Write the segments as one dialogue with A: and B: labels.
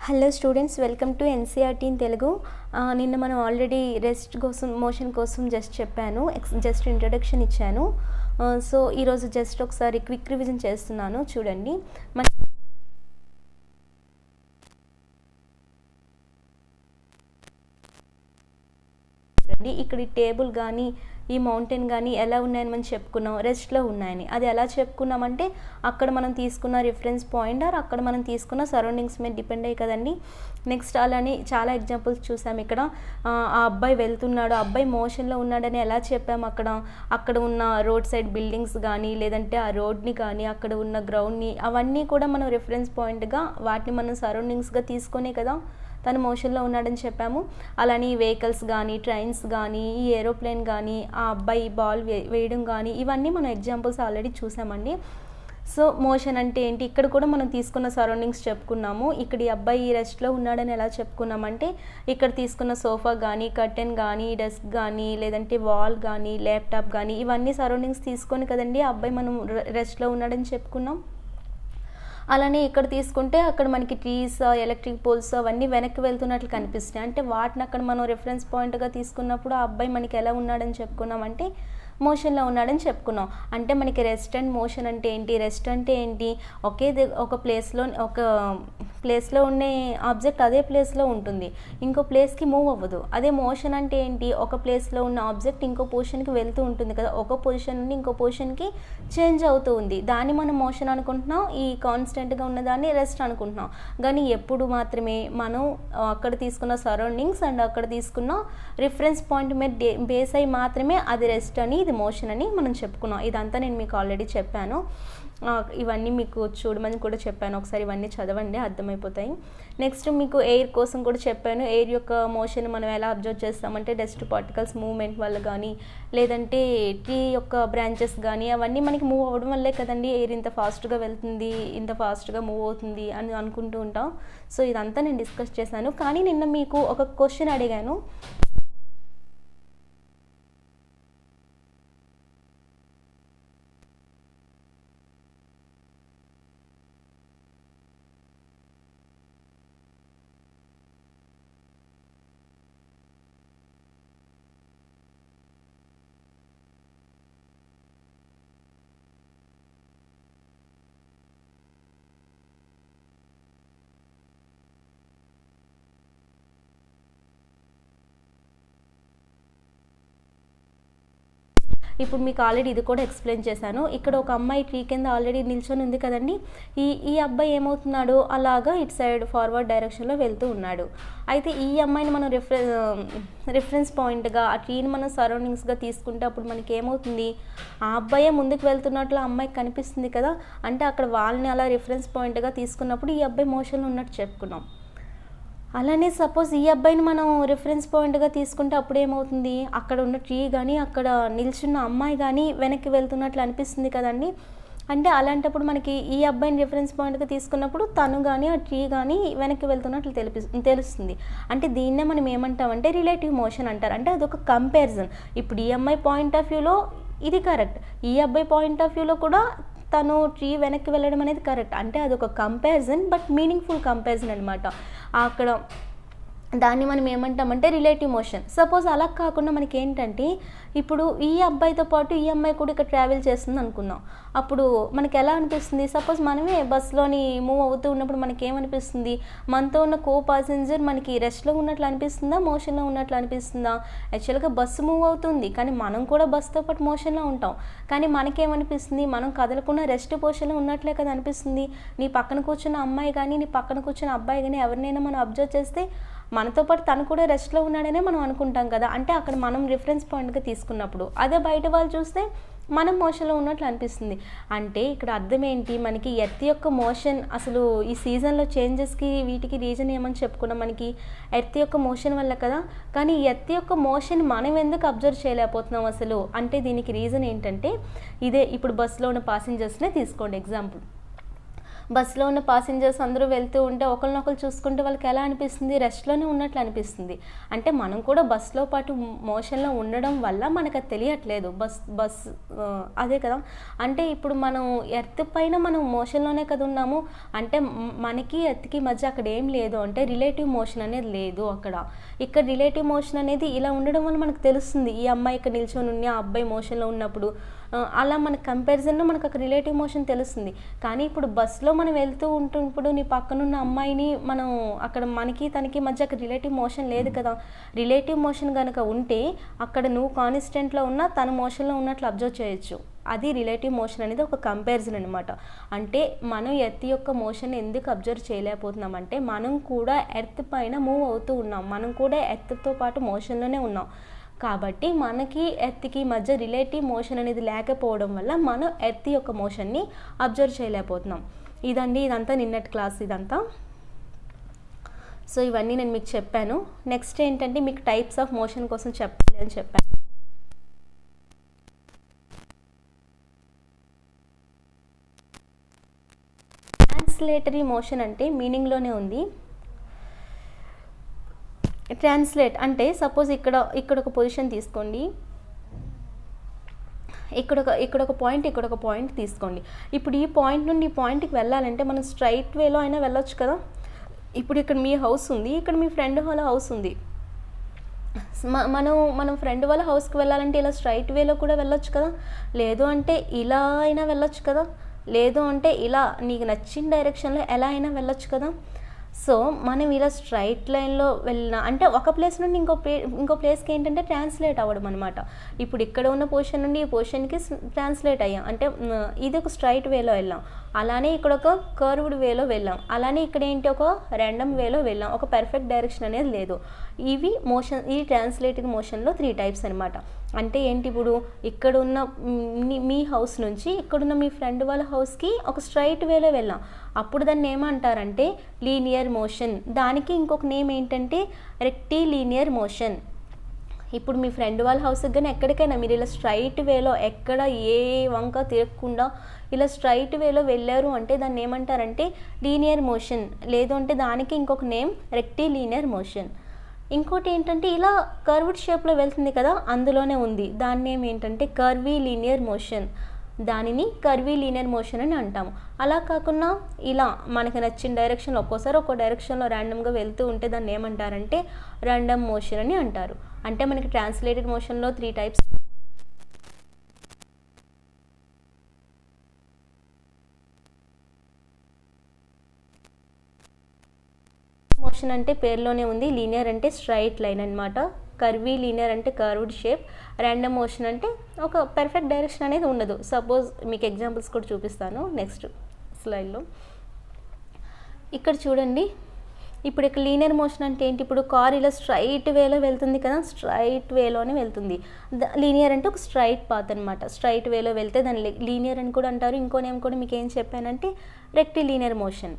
A: Hello students, welcome to NCERT in Telugu. నిన్న మనం already rest కోసం మోషన్ కోసం జస్ట్ చెప్పాను, జస్ట్ ఇంట్రడక్షన్ ఇచ్చాను. సో ఈరోజు జస్ట్ ఒకసారి క్విక్ రివిజన్ చేస్తున్నాను, చూడండి. ఇక్కడ ఈ టేబుల్ కానీ ఈ మౌంటైన్ కానీ ఎలా ఉన్నాయని మనం చెప్పుకున్నాం, రెస్ట్లో ఉన్నాయని. అది ఎలా చెప్పుకున్నామంటే అక్కడ మనం తీసుకున్న రిఫరెన్స్ పాయింట్ ఆర్ అక్కడ మనం తీసుకున్న సరౌండింగ్స్ మీద డిపెండ్ అయ్యి కదండి. నెక్స్ట్ అలానే చాలా ఎగ్జాంపుల్స్ చూసాం. ఇక్కడ ఆ అబ్బాయి వెళ్తున్నాడు, అబ్బాయి మోషన్లో ఉన్నాడని ఎలా చెప్పాము. అక్కడ ఉన్న రోడ్ సైడ్ బిల్డింగ్స్ కానీ లేదంటే ఆ రోడ్ని కానీ అక్కడ ఉన్న గ్రౌండ్ని అవన్నీ కూడా మనం రిఫరెన్స్ పాయింట్గా వాటిని మనం సరౌండింగ్స్గా తీసుకునే కదా తను మోషన్లో ఉన్నాడని చెప్పాము. అలానే వెహికల్స్ కానీ ట్రైన్స్ కానీ ఈ ఏరోప్లేన్ కానీ ఆ అబ్బాయి బాల్ వేయడం కానీ ఇవన్నీ మనం ఎగ్జాంపుల్స్ ఆల్రెడీ చూసామండి. సో మోషన్ అంటే ఏంటి, ఇక్కడ కూడా మనం తీసుకున్న సరౌండింగ్స్ చెప్పుకున్నాము. ఇక్కడ ఈ అబ్బాయి రెస్ట్లో ఉన్నాడని ఎలా చెప్పుకున్నామంటే ఇక్కడ తీసుకున్న సోఫా కానీ కర్టెన్ కానీ డెస్క్ కానీ లేదంటే వాల్ కానీ ల్యాప్టాప్ కానీ ఇవన్నీ సరౌండింగ్స్ తీసుకొని కదండి ఆ అబ్బాయి మనం రెస్ట్లో ఉన్నాడని చెప్పుకున్నాం. అలానే ఇక్కడ తీసుకుంటే అక్కడ మనకి ట్రీస్, ఎలక్ట్రిక్ పోల్స్ అవన్నీ వెనక్కి వెళ్తున్నట్లు కనిపిస్తాయి. అంటే వాటిని అక్కడ మనం రిఫరెన్స్ పాయింట్గా తీసుకున్నప్పుడు ఆ అబ్బాయి మనకి ఎలా ఉన్నాడని చెప్పుకున్నామంటే మోషన్లో ఉన్నాడని చెప్పుకున్నాం. అంటే మనకి రెస్ట్ అండ్ మోషన్ అంటే ఏంటి, రెస్ట్ అంటే ఏంటి, ఒక ప్లేస్లో ఉండే ఆబ్జెక్ట్ అదే ప్లేస్లో ఉంటుంది, ఇంకో ప్లేస్కి మూవ్ అవ్వదు. అదే మోషన్ అంటే ఏంటి, ఒక ప్లేస్లో ఉన్న ఆబ్జెక్ట్ ఇంకో పొజిషన్కి వెళ్తూ ఉంటుంది కదా, ఒక పొజిషన్ నుండి ఇంకో పొజిషన్కి చేంజ్ అవుతూ ఉంది. దాన్ని మనం మోషన్ అనుకుంటున్నాం, ఈ కాన్స్టెంట్గా ఉన్నదాన్ని రెస్ట్ అనుకుంటున్నాం. కానీ ఎప్పుడు మాత్రమే మనం అక్కడ తీసుకున్న సరౌండింగ్స్ అండ్ అక్కడ తీసుకున్న రిఫరెన్స్ పాయింట్ మీద బేస్ అయ్యి మాత్రమే అది రెస్ట్ అని ఇది మోషన్ అని మనం చెప్పుకున్నాం. ఇదంతా నేను మీకు ఆల్రెడీ చెప్పాను. ఇవన్నీ మీకు చూడమని కూడా చెప్పాను, ఒకసారి ఇవన్నీ చదవండి, అర్థమైపోతాయి. నెక్స్ట్ మీకు ఎయిర్ కోసం కూడా చెప్పాను. ఎయిర్ యొక్క మోషన్ మనం ఎలా అబ్జర్వ్ చేస్తామంటే డస్ట్ పార్టికల్స్ మూవ్మెంట్ వల్ల కానీ లేదంటే ట్రీ యొక్క బ్రాంచెస్ కానీ అవన్నీ మనకి మూవ్ అవ్వడం వల్లే కదండి ఎయిర్ ఇంత ఫాస్ట్గా వెళ్తుంది, ఇంత ఫాస్ట్గా మూవ్ అవుతుంది అని అనుకుంటూ ఉంటాం. సో ఇదంతా నేను డిస్కస్ చేశాను. కానీ నిన్న మీకు ఒక క్వశ్చన్ అడిగాను. ఇప్పుడు మీకు ఆల్రెడీ ఇది కూడా ఎక్స్ప్లెయిన్ చేశాను. ఇక్కడ ఒక అమ్మాయి ట్రీ కింద ఆల్రెడీ నిల్చొని ఉంది కదండి. ఈ అబ్బాయి ఏమవుతున్నాడు, అలాగా ఇటు సైడ్ ఫార్వర్డ్ డైరెక్షన్లో వెళ్తూ ఉన్నాడు. అయితే ఈ అమ్మాయిని మనం రిఫరెన్స్ పాయింట్గా ఆ ట్రీని మనం సరౌండింగ్స్గా తీసుకుంటే అప్పుడు మనకి ఏమవుతుంది, ఆ అబ్బాయే ముందుకు వెళ్తున్నట్లు ఆ అమ్మాయికి కనిపిస్తుంది కదా. అంటే అక్కడ వాళ్ళని అలా రిఫరెన్స్ పాయింట్గా తీసుకున్నప్పుడు ఈ అబ్బాయి మోషన్లో ఉన్నట్టు చెప్పుకున్నాం. అలానే సపోజ్ ఈ అబ్బాయిని మనం రిఫరెన్స్ పాయింట్గా తీసుకుంటే అప్పుడు ఏమవుతుంది, అక్కడ ఉన్న ట్రీ కానీ అక్కడ నిల్చున్న అమ్మాయి కానీ వెనక్కి వెళ్తున్నట్లు అనిపిస్తుంది కదండి. అంటే అలాంటప్పుడు మనకి ఈ అబ్బాయిని రిఫరెన్స్ పాయింట్గా తీసుకున్నప్పుడు తను కానీ ఆ ట్రీ కానీ వెనక్కి వెళ్తున్నట్లు తెలుస్తుంది. అంటే దీన్నే మనం ఏమంటామంటే రిలేటివ్ మోషన్ అంటారు. అంటే అదొక కంపారిజన్. ఇప్పుడు ఈ అమ్మాయి పాయింట్ ఆఫ్ వ్యూలో ఇది కరెక్ట్, ఈ అబ్బాయి పాయింట్ ఆఫ్ వ్యూలో కూడా తను ట్రీ వెనక్కి వెళ్ళడం అనేది కరెక్ట్. అంటే అదొక కంపారిజన్, బట్ మీనింగ్ఫుల్ కంపారిజన్ అనమాట. అక్కడ దాన్ని మనం ఏమంటామంటే రిలేటివ్ మోషన్. సపోజ్ అలా కాకుండా మనకి ఏంటంటే ఇప్పుడు ఈ అబ్బాయితో పాటు ఈ అమ్మాయి కూడా ఇక్కడ ట్రావెల్ చేస్తుంది అనుకుందాం. అప్పుడు మనకి ఎలా అనిపిస్తుంది, సపోజ్ మనమే బస్సులోని మూవ్ అవుతూ ఉన్నప్పుడు మనకి ఏమనిపిస్తుంది, మనతో ఉన్న కో ప్యాసింజర్ మనకి రెస్ట్లో ఉన్నట్లు అనిపిస్తుందా, మోషన్లో ఉన్నట్లు అనిపిస్తుందా? యాక్చువల్గా బస్సు మూవ్ అవుతుంది కానీ మనం కూడా బస్సుతో పాటు మోషన్లో ఉంటాం. కానీ మనకేమనిపిస్తుంది, మనం కదలకుండా రెస్ట్ పొజిషన్లో ఉన్నట్లే కదా అనిపిస్తుంది. నీ పక్కన కూర్చున్న అమ్మాయి కానీ నీ పక్కన కూర్చున్న అబ్బాయి కానీ ఎవరినైనా మనం అబ్జర్వ్ చేస్తే మనతో పాటు తను కూడా రెస్ట్లో ఉన్నాడనే మనం అనుకుంటాం కదా. అంటే అక్కడ మనం రిఫరెన్స్ పాయింట్గా తీసుకున్నప్పుడు, అదే బయట వాళ్ళు చూస్తే మనం మోషన్లో ఉన్నట్లు అనిపిస్తుంది. అంటే ఇక్కడ అర్థం ఏంటి, మనకి ఎర్త్ యొక్క మోషన్ అసలు ఈ సీజన్లో చేంజెస్కి వీటికి రీజన్ ఏమని చెప్పుకున్నాం, మనకి ఎర్త్ యొక్క మోషన్ వల్ల కదా. కానీ ఎర్త్ యొక్క మోషన్ మనం ఎందుకు అబ్జర్వ్ చేయలేకపోతున్నాం అసలు అంటే దీనికి రీజన్ ఏంటంటే ఇదే. ఇప్పుడు బస్సులో ఉన్న ప్యాసింజర్స్నే తీసుకోండి ఎగ్జాంపుల్. బస్సులో ఉన్న పాసెంజర్స్ అందరూ వెళ్తూ ఉంటే ఒకరినొకరు చూసుకుంటే వాళ్ళకి ఎలా అనిపిస్తుంది, రెస్ట్లోనే ఉన్నట్లు అనిపిస్తుంది. అంటే మనం కూడా బస్సులో పాటు మోషన్లో ఉండడం వల్ల మనకు అది తెలియట్లేదు. బస్ అదే కదా. అంటే ఇప్పుడు మనం ఎర్త్ పైన మనం మోషన్లోనే కదా ఉన్నాము. అంటే మనకి ఎర్త్కి మధ్య అక్కడ ఏం లేదు, అంటే రిలేటివ్ మోషన్ అనేది లేదు అక్కడ. ఇక్కడ రిలేటివ్ మోషన్ అనేది ఇలా ఉండడం వల్ల మనకు తెలుస్తుంది, ఈ అమ్మాయి ఇక్కడ నిల్చొని ఉన్నా ఆ అబ్బాయి మోషన్లో ఉన్నప్పుడు అలా మన కంపారిజన్లో మనకు అక్కడ రిలేటివ్ మోషన్ తెలుస్తుంది. కానీ ఇప్పుడు బస్సులో మనం వెళ్తూ ఉంటున్నప్పుడు నీ పక్కనున్న అమ్మాయిని మనం అక్కడ మనకి తనకి మధ్య అక్కడ రిలేటివ్ మోషన్ లేదు కదా. రిలేటివ్ మోషన్ కనుక ఉంటే అక్కడ నువ్వు కాన్స్టెంట్లో ఉన్నా తన మోషన్లో ఉన్నట్లు అబ్జర్వ్ చేయొచ్చు. అది రిలేటివ్ మోషన్ అనేది ఒక కంపారిజన్ అనమాట. అంటే మనం ఎర్త్ యొక్క మోషన్ ఎందుకు అబ్జర్వ్ చేయలేకపోతున్నాం అంటే మనం కూడా ఎర్త్ పైన మూవ్ అవుతూ ఉన్నాం, మనం కూడా ఎర్త్తో పాటు మోషన్లోనే ఉన్నాం. కాబట్టి మనకి ఎర్త్కి మధ్య రిలేటివ్ మోషన్ అనేది లేకపోవడం వల్ల మనం ఎర్త్ యొక్క మోషన్ని అబ్జర్వ్ చేయలేకపోతున్నాం. ఇదంతా నిన్నటి క్లాస్ ఇదంతా. సో ఇవన్నీ నేను మీకు చెప్పాను. నెక్స్ట్ ఏంటంటే మీకు టైప్స్ ఆఫ్ మోషన్ కోసం చెప్పాలి అని చెప్పాను. ట్రాన్స్లేటరీ మోషన్ అంటే మీనింగ్లోనే ఉంది. ట్రాన్స్లేట్ అంటే సపోజ్ ఇక్కడ ఒక పొజిషన్ తీసుకోండి, ఇక్కడ ఒక పాయింట్ తీసుకోండి. ఇప్పుడు ఈ పాయింట్ నుండి ఈ పాయింట్కి వెళ్ళాలంటే మనం స్ట్రైట్ వేలో అయినా వెళ్ళొచ్చు కదా. ఇప్పుడు ఇక్కడ మీ హౌస్ ఉంది, ఇక్కడ మీ ఫ్రెండ్ వాళ్ళ హౌస్ ఉంది. మనం ఫ్రెండ్ వాళ్ళ హౌస్కి వెళ్ళాలంటే ఇలా స్ట్రైట్ వేలో కూడా వెళ్ళొచ్చు కదా, లేదు అంటే ఇలా అయినా వెళ్ళొచ్చు కదా, లేదు అంటే ఇలా నీకు నచ్చిన డైరెక్షన్లో ఎలా అయినా వెళ్ళొచ్చు కదా. సో మనం ఇలా స్ట్రైట్ లైన్లో వెళ్ళిన అంటే ఒక ప్లేస్ నుండి ఇంకో ప్లేస్కి ఏంటంటే ట్రాన్స్లేట్ అవ్వడం అనమాట. ఇప్పుడు ఇక్కడ ఉన్న పొజిషన్ నుండి ఈ పొజిషన్కి ట్రాన్స్లేట్ అయ్యాం అంటే ఇది ఒక స్ట్రైట్ వేలో వెళ్ళాం, అలానే ఇక్కడ ఒక కర్వ్డ్ వేలో వెళ్ళాం, అలానే ఇక్కడ ఏంటి ఒక ర్యాండమ్ వేలో వెళ్ళాం, ఒక పర్ఫెక్ట్ డైరెక్షన్ అనేది లేదు. ఈ ట్రాన్స్లేటెడ్ మోషన్లో 3 టైప్స్ అనమాట. అంటే ఏంటి, ఇప్పుడు ఇక్కడున్న మీ హౌస్ నుంచి ఇక్కడున్న మీ ఫ్రెండ్ వాళ్ళ హౌస్కి ఒక స్ట్రైట్ వేలో వెళ్ళాం, అప్పుడు దాన్ని ఏమంటారంటే లీనియర్ మోషన్. దానికి ఇంకొక నేమ్ ఏంటంటే రెక్టిలీనియర్ మోషన్. ఇప్పుడు మీ ఫ్రెండ్ వాళ్ళ హౌస్కి కానీ ఎక్కడికైనా మీరు ఇలా స్ట్రైట్ వేలో ఎక్కడ ఏ వంక తిరగకుండా ఇలా స్ట్రైట్ వేలో వెళ్ళారు అంటే దాన్ని ఏమంటారంటే లీనియర్ మోషన్, లేదు అంటే దానికి ఇంకొక నేమ్ రెక్టిలీనియర్ మోషన్. ఇంకోటి ఏంటంటే ఇలా కర్వ్డ్ షేప్లో వెళ్తుంది కదా, అందులోనే ఉంది దాని నేమ్ ఏంటంటే కర్వీలీనియర్ మోషన్. దానిని కర్వీలీనియర్ మోషన్ అని అంటాము. అలా కాకుండా ఇలా మనకి నచ్చిన డైరెక్షన్లో ఒక్కోసారి ఒక్కో డైరెక్షన్లో ర్యాండమ్గా వెళ్తూ ఉంటే దాన్ని ఏమంటారంటే ర్యాండమ్ మోషన్ అని అంటారు. అంటే మనకి ట్రాన్స్లేటెడ్ మోషన్లో 3 టైప్స్. మోషన్ అంటే పేరులోనే ఉంది, లీనియర్ అంటే స్ట్రైట్ లైన్ అనమాట, కర్వీ లీనియర్ అంటే కర్వ్డ్ షేప్, ర్యాండమ్ మోషన్ అంటే ఒక పర్ఫెక్ట్ డైరెక్షన్ అనేది ఉండదు. సపోజ్ మీకు ఎగ్జాంపుల్స్ కూడా చూపిస్తాను నెక్స్ట్ స్లైడ్లో. ఇక్కడ చూడండి, ఇప్పుడు ఇక్కడ లీనియర్ మోషన్ అంటే ఏంటి, ఇప్పుడు కార్ ఇలా స్ట్రైట్ వేలో వెళ్తుంది కదా, స్ట్రైట్ వేలోనే వెళ్తుంది. లీనియర్ అంటే ఒక స్ట్రైట్ పాత్ అనమాట, స్ట్రైట్ వేలో వెళ్తే దాన్ని లీనియర్ అని కూడా అంటారు. ఇంకో నేమ్ కూడా మీకు ఏం చెప్పానంటే రెక్టిలీనియర్ మోషన్.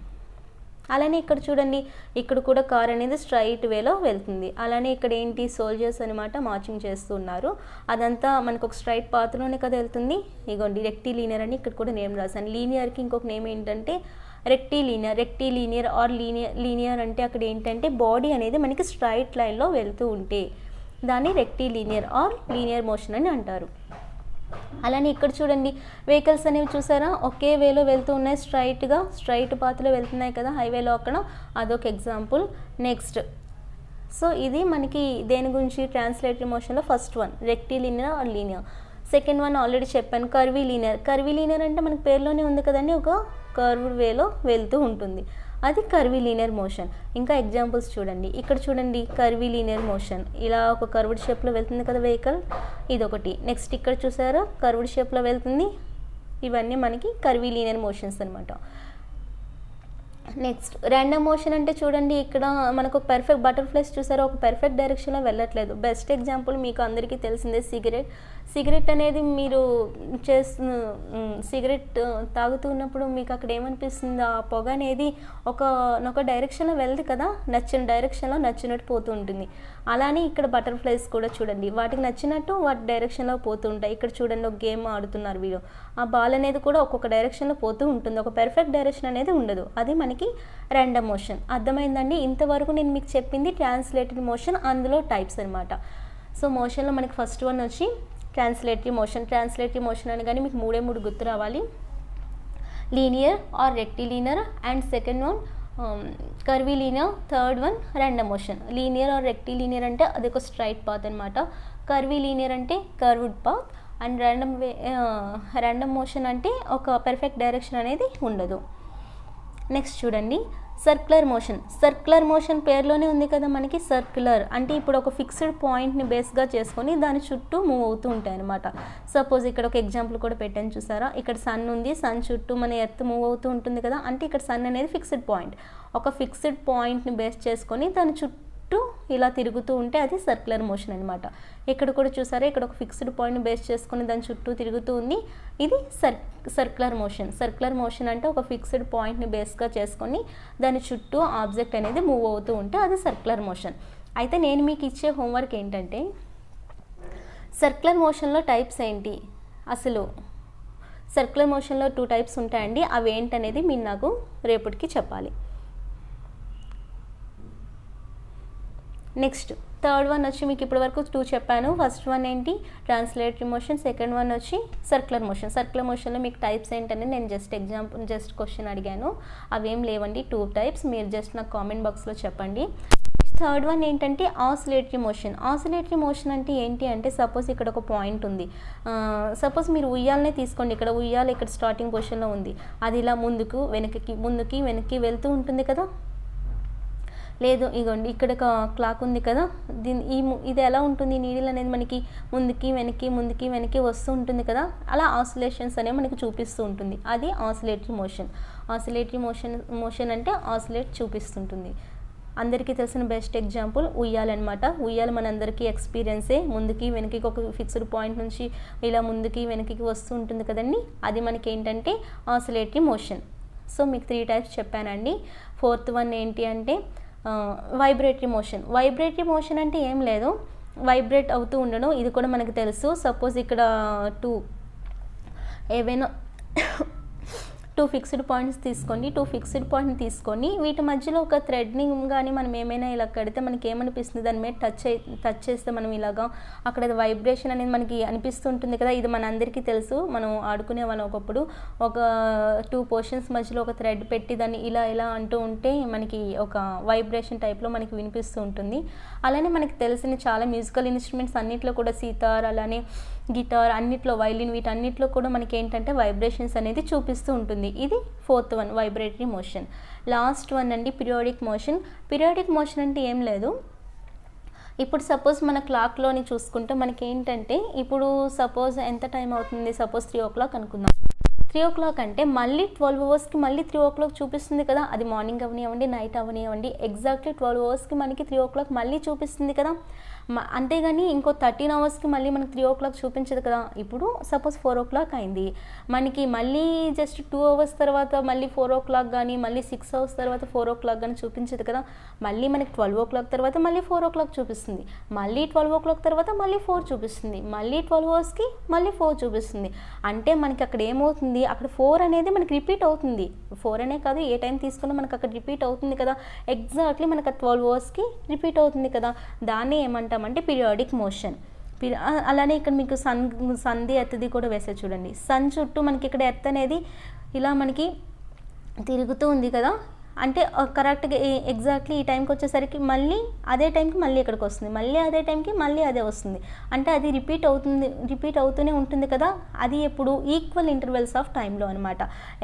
A: అలానే ఇక్కడ చూడండి, ఇక్కడ కూడా కార్ అనేది స్ట్రైట్ వేలో వెళ్తుంది. అలానే ఇక్కడ ఏంటి సోల్జర్స్ అనమాట మార్చింగ్ చేస్తున్నారు, అదంతా మనకు ఒక స్ట్రైట్ పాత్లోనే కదా వెళ్తుంది. ఇగోండి రెక్టిలీనియర్ అని ఇక్కడ కూడా నేమ్ రాశాను. లీనియర్కి ఇంకొక నేమ్ ఏంటంటే రెక్టిలీనియర్ ఆర్ లీనియర్ అంటే అక్కడ ఏంటంటే బాడీ అనేది మనకి స్ట్రైట్ లైన్లో వెళ్తూ ఉంటే దాన్ని రెక్టిలీనియర్ ఆర్ లీనియర్ మోషన్ అని అంటారు. అలానే ఇక్కడ చూడండి, వెహికల్స్ అనేవి చూసారా ఒకే వేలో వెళ్తూ ఉన్నాయి, స్ట్రైట్ పాత్లో వెళ్తున్నాయి కదా హైవేలో, అక్కడ అదొక ఎగ్జాంపుల్. నెక్స్ట్ సో ఇది మనకి దేని గురించి ట్రాన్స్లేటరీ మోషన్లో first one rectilinear or linear. Second one already చెప్పాను కర్వీలీనియర్ అంటే మనకి పేరులోనే ఉంది కదండి, ఒక కర్వ్డ్ వేలో వెళ్తూ ఉంటుంది, అది కర్వీలీనియర్ మోషన్. ఇంకా ఎగ్జాంపుల్స్ చూడండి, ఇక్కడ చూడండి కర్వీలీనియర్ మోషన్ ఇలా ఒక కర్వ్డ్ షేప్లో వెళ్తుంది కదా వెహికల్, ఇదొకటి. నెక్స్ట్ ఇక్కడ చూసారా కర్వ్డ్ షేప్లో వెళ్తుంది, ఇవన్నీ మనకి కర్వీలీనియర్ మోషన్స్ అనమాట. నెక్స్ట్ ర్యాండమ్ మోషన్ అంటే చూడండి, ఇక్కడ మనకు ఒక పర్ఫెక్ట్ బటర్ఫ్లైస్ చూసారో ఒక పర్ఫెక్ట్ డైరెక్షన్లో వెళ్ళట్లేదు. బెస్ట్ ఎగ్జాంపుల్ మీకు అందరికీ తెలిసిందే సిగరెట్ అనేది మీరు సిగరెట్ తాగుతున్నప్పుడు మీకు అక్కడ ఏమనిపిస్తుంది, ఆ పొగ అనేది ఒక డైరెక్షన్లో వెళ్తుంది కదా, నచ్చిన డైరెక్షన్లో నచ్చినట్టు పోతూ ఉంటుంది. అలానే ఇక్కడ బటర్ఫ్లైస్ కూడా చూడండి, వాటికి నచ్చినట్టు వాటి డైరెక్షన్లో పోతూ ఉంటాయి. ఇక్కడ చూడండి, ఒక గేమ్ ఆడుతున్నారు వీళ్ళు, ఆ బాల్ అనేది కూడా ఒక్కొక్క డైరెక్షన్లో పోతూ ఉంటుంది, ఒక పర్ఫెక్ట్ డైరెక్షన్ అనేది ఉండదు. అది మనకి ర్యాండమ్ మోషన్. అర్థమైందండి? ఇంతవరకు నేను మీకు చెప్పింది ట్రాన్స్లేటెడ్ మోషన్, అందులో టైప్స్ అనమాట. సో మోషన్లో మనకి ఫస్ట్ వన్ వచ్చి ట్రాన్స్లేటరీ మోషన్ అనగానే మీకు మూడు గుర్తు రావాలి. Linear or rectilinear, and second one curvilinear, third one random motion. Linear or rectilinear అంటే అది ఒక స్ట్రైట్ పాత్ అనమాట. కర్వీలీనియర్ అంటే curved path. And random motion అంటే ఒక పర్ఫెక్ట్ డైరెక్షన్ అనేది ఉండదు. నెక్స్ట్ చూడండి, సర్క్యులర్ మోషన్ పేరులోనే ఉంది కదా మనకి. సర్క్యులర్ అంటే ఇప్పుడు ఒక ఫిక్స్డ్ పాయింట్ని బేస్గా చేసుకొని దాని చుట్టూ మూవ్ అవుతూ ఉంటాయి అనమాట. సపోజ్ ఇక్కడ ఒక ఎగ్జాంపుల్ కూడా పెట్టాను చూసారా, ఇక్కడ సన్ ఉంది, సన్ చుట్టూ మన ఎర్త్ మూవ్ అవుతూ ఉంటుంది కదా, అంటే ఇక్కడ సన్ అనేది ఫిక్స్డ్ పాయింట్. ఒక ఫిక్స్డ్ పాయింట్ని బేస్ చేసుకొని దాని చుట్టూ ఇలా తిరుగుతూ ఉంటే అది సర్క్యులర్ మోషన్ అనమాట. ఇక్కడ కూడా చూసారా, ఇక్కడ ఒక ఫిక్స్డ్ పాయింట్ని బేస్ చేసుకొని దాని చుట్టూ తిరుగుతూ ఉంది, ఇది సర్క్యులర్ మోషన్ అంటే ఒక ఫిక్స్డ్ పాయింట్ని బేస్గా చేసుకొని దాని చుట్టూ ఆబ్జెక్ట్ అనేది మూవ్ అవుతూ ఉంటే అది సర్క్యులర్ మోషన్. అయితే నేను మీకు ఇచ్చే హోంవర్క్ ఏంటంటే, సర్క్యులర్ మోషన్లో టైప్స్ ఏంటి, అసలు సర్క్యులర్ మోషన్లో 2 టైప్స్ ఉంటాయండి, అవి ఏంటనేది మీరు నాకు రేపటికి చెప్పాలి. నెక్స్ట్ థర్డ్ వన్ వచ్చి మీకు ఇప్పటి వరకు 2 చెప్పాను. ఫస్ట్ వన్ ఏంటి, ట్రాన్స్లేటరీ మోషన్. సెకండ్ వన్ వచ్చి సర్క్యులర్ మోషన్లో మీకు టైప్స్ ఏంటని నేను జస్ట్ క్వశ్చన్ అడిగాను. అవేం లేవండి, 2 టైప్స్. మీరు జస్ట్ నాకు కామెంట్ బాక్స్లో చెప్పండి. థర్డ్ వన్ ఏంటంటే ఆసిలేటరీ మోషన్ అంటే ఏంటి అంటే, సపోజ్ ఇక్కడ ఒక పాయింట్ ఉంది, సపోజ్ మీరు ఉయ్యాలనే తీసుకోండి. ఇక్కడ స్టార్టింగ్ పొజిషన్లో ఉంది, అది ఇలా ముందుకు వెనక్కి వెళ్తూ ఉంటుంది కదా. లేదు ఇగోండి, ఇక్కడ ఒక క్లాక్ ఉంది కదా, ఇది ఎలా ఉంటుంది, నీడిల్ అనేది మనకి ముందుకి వెనక్కి వస్తూ ఉంటుంది కదా, అలా ఆసిలేషన్స్ అనేవి మనకి చూపిస్తూ ఉంటుంది. అది ఆసిలేటరీ మోషన్ అంటే ఆసిలేట్ చూపిస్తుంటుంది. అందరికీ తెలిసిన బెస్ట్ ఎగ్జాంపుల్ ఉయ్యాలన్నమాట. ఉయ్యాల మనందరికీ ఎక్స్పీరియన్సే. ముందుకి వెనక్కి ఒక ఫిక్స్డ్ పాయింట్ నుంచి ఇలా ముందుకి వెనక్కి వస్తూ ఉంటుంది కదండి, అది మనకి ఏంటంటే ఆసిలేటరీ మోషన్. సో మీకు 3 టైప్స్ చెప్పానండి. ఫోర్త్ వన్ ఏంటి అంటే వైబ్రేటరీ మోషన్ అంటే ఏం లేదు, వైబ్రేట్ అవుతూ ఉండడం. ఇది కూడా మనకు తెలుసు. సపోజ్ ఇక్కడ 2 ఫిక్స్డ్ పాయింట్స్ తీసుకోండి. 2 ఫిక్స్డ్ పాయింట్ని తీసుకొని వీటి మధ్యలో ఒక థ్రెడ్ని కానీ మనం ఏమైనా ఇలా కడితే మనకి ఏమనిపిస్తుంది, దాని మీద టచ్ చేస్తే మనం ఇలాగా అక్కడ వైబ్రేషన్ అనేది మనకి అనిపిస్తుంటుంది కదా. ఇది మన అందరికీ తెలుసు, మనం ఆడుకునే వాళ్ళం. ఒకప్పుడు ఒక 2 పోర్షన్స్ మధ్యలో ఒక థ్రెడ్ పెట్టి దాన్ని ఇలా అంటూ ఉంటే మనకి ఒక వైబ్రేషన్ టైప్లో మనకి వినిపిస్తూ ఉంటుంది. అలానే మనకి తెలిసిన చాలా మ్యూజికల్ ఇన్స్ట్రుమెంట్స్ అన్నిట్లో కూడా, సితార్, అలానే గిటార్, అన్నిట్లో, వైలిన్, వీటన్నిటిలో కూడా మనకి ఏంటంటే వైబ్రేషన్స్ అనేది చూపిస్తూ ఉంటుంది. ఇది fourth one, vibratory motion. Last one అండి పీరియాడిక్ మోషన్ అంటే ఏం లేదు. ఇప్పుడు సపోజ్ మన క్లాక్లోని చూసుకుంటే మనకి ఏంటంటే, ఇప్పుడు సపోజ్ ఎంత టైం అవుతుంది, సపోజ్ 3 o'clock అనుకుందాం. 3 o'clock అంటే మళ్ళీ 12 hours మళ్ళీ 3 o'clock చూపిస్తుంది కదా. అది మార్నింగ్ అవనివ్వండి, నైట్ అవనివ్వండి, ఎగ్జాక్ట్లీ 12 hours మనకి 3 o'clock మళ్ళీ చూపిస్తుంది కదా. అంతేగాని ఇంకో 13 hours మనకి మనకి 3 o'clock చూపించదు కదా. ఇప్పుడు సపోజ్ 4 o'clock అయింది, మనకి మళ్ళీ జస్ట్ 2 hours తర్వాత మళ్ళీ 4 o'clock కానీ, మళ్ళీ 6 hours తర్వాత 4 o'clock కానీ చూపించదు కదా. మళ్ళీ మనకి 12 o'clock తర్వాత మళ్ళీ 4 o'clock చూపిస్తుంది, మళ్ళీ 12 o'clock తర్వాత మళ్ళీ 4 చూపిస్తుంది, మళ్ళీ 12 hours మళ్ళీ 4 చూపిస్తుంది. అంటే మనకి అక్కడ ఏమవుతుంది, అక్కడ 4 అనేది మనకి రిపీట్ అవుతుంది. 4 అనే కాదు, ఏ టైం తీసుకున్నా మనకు అక్కడ రిపీట్ అవుతుంది కదా. ఎగ్జాక్ట్లీ మనకు 12 hours రిపీట్ అవుతుంది కదా. దాన్ని ఏమంటాం అంటే పీరియాడిక్ మోషన్. అలానే ఇక్కడ మీకు సన్ది ఎర్త్ది కూడా వేసే చూడండి. సన్ చుట్టూ మనకి ఇక్కడ ఎర్త్ అనేది ఇలా మనకి తిరుగుతూ ఉంది కదా. అంటే కరెక్ట్గా ఎగ్జాక్ట్లీ ఈ టైంకి వచ్చేసరికి మళ్ళీ అదే టైంకి మళ్ళీ ఇక్కడికి వస్తుంది, మళ్ళీ అదే టైంకి మళ్ళీ అదే వస్తుంది. అంటే అది రిపీట్ అవుతూనే ఉంటుంది కదా. అది ఎప్పుడు ఈక్వల్ ఇంటర్వెల్స్ ఆఫ్ టైంలో అనమాట.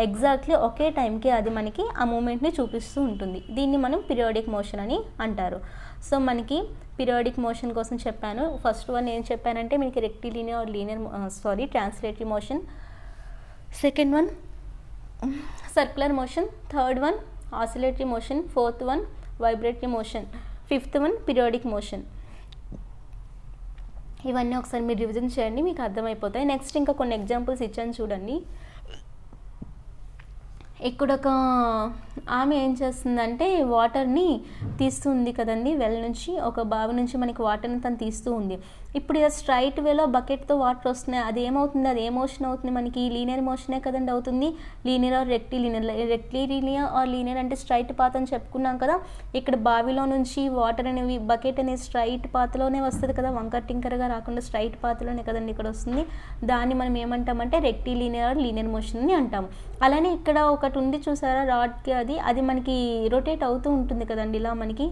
A: ఎగ్జాక్ట్లీ ఒకే టైంకి అది మనకి ఆ మూమెంట్ని చూపిస్తూ ఉంటుంది. దీన్ని మనం పీరియాడిక్ మోషన్ అని అంటారు. సో మనకి పీరియాడిక్ మోషన్ కోసం చెప్పాను. ఫస్ట్ వన్ ఏం చెప్పానంటే మీకు rectilinear translatory motion. Second one circular motion. Third one oscillatory motion, fourth one vibratory motion, fifth one periodic motion. ఇవన్నీ ఒకసారి మీరు రివిజన్ చేయండి, మీకు అర్థమైపోతాయి. నెక్స్ట్ ఇంకా కొన్ని ఎగ్జాంపుల్స్ ఇచ్చాను చూడండి. ఇక్కడ ఒక ఆమె ఏం చేస్తుందంటే వాటర్ని తీస్తుంది కదండి, వెల్ నుంచి ఒక బావి నుంచి మనకి వాటర్ని తను తీస్తూ ఉంది. ఇప్పుడు ఇలా స్ట్రైట్ వేలో బకెట్తో వాటర్ వస్తున్నాయి, అది ఏమవుతుంది, అది ఏ మోషన్ అవుతుంది మనకి, లీనియర్ మోషనే కదండి అవుతుంది. Linear or rectilinear, rectilinear or linear అంటే స్ట్రైట్ పాత్ అని చెప్పుకున్నాం కదా. ఇక్కడ బావిలో నుంచి వాటర్ అనేవి బకెట్ అనేది స్ట్రైట్ పాత్లోనే వస్తుంది కదా, వంకర్ టింకర్గా రాకుండా స్ట్రైట్ పాత్లోనే కదండి ఇక్కడ వస్తుంది. దాన్ని మనం ఏమంటామంటే రెక్టిలీనియర్ ఆర్ లీనియర్ మోషన్ అని అంటాము. అలానే ఇక్కడ ఒకటి ఉంది చూసారా రాడ్కి, అది మనకి రొటేట్ అవుతూ ఉంటుంది కదండి ఇలా మనకి.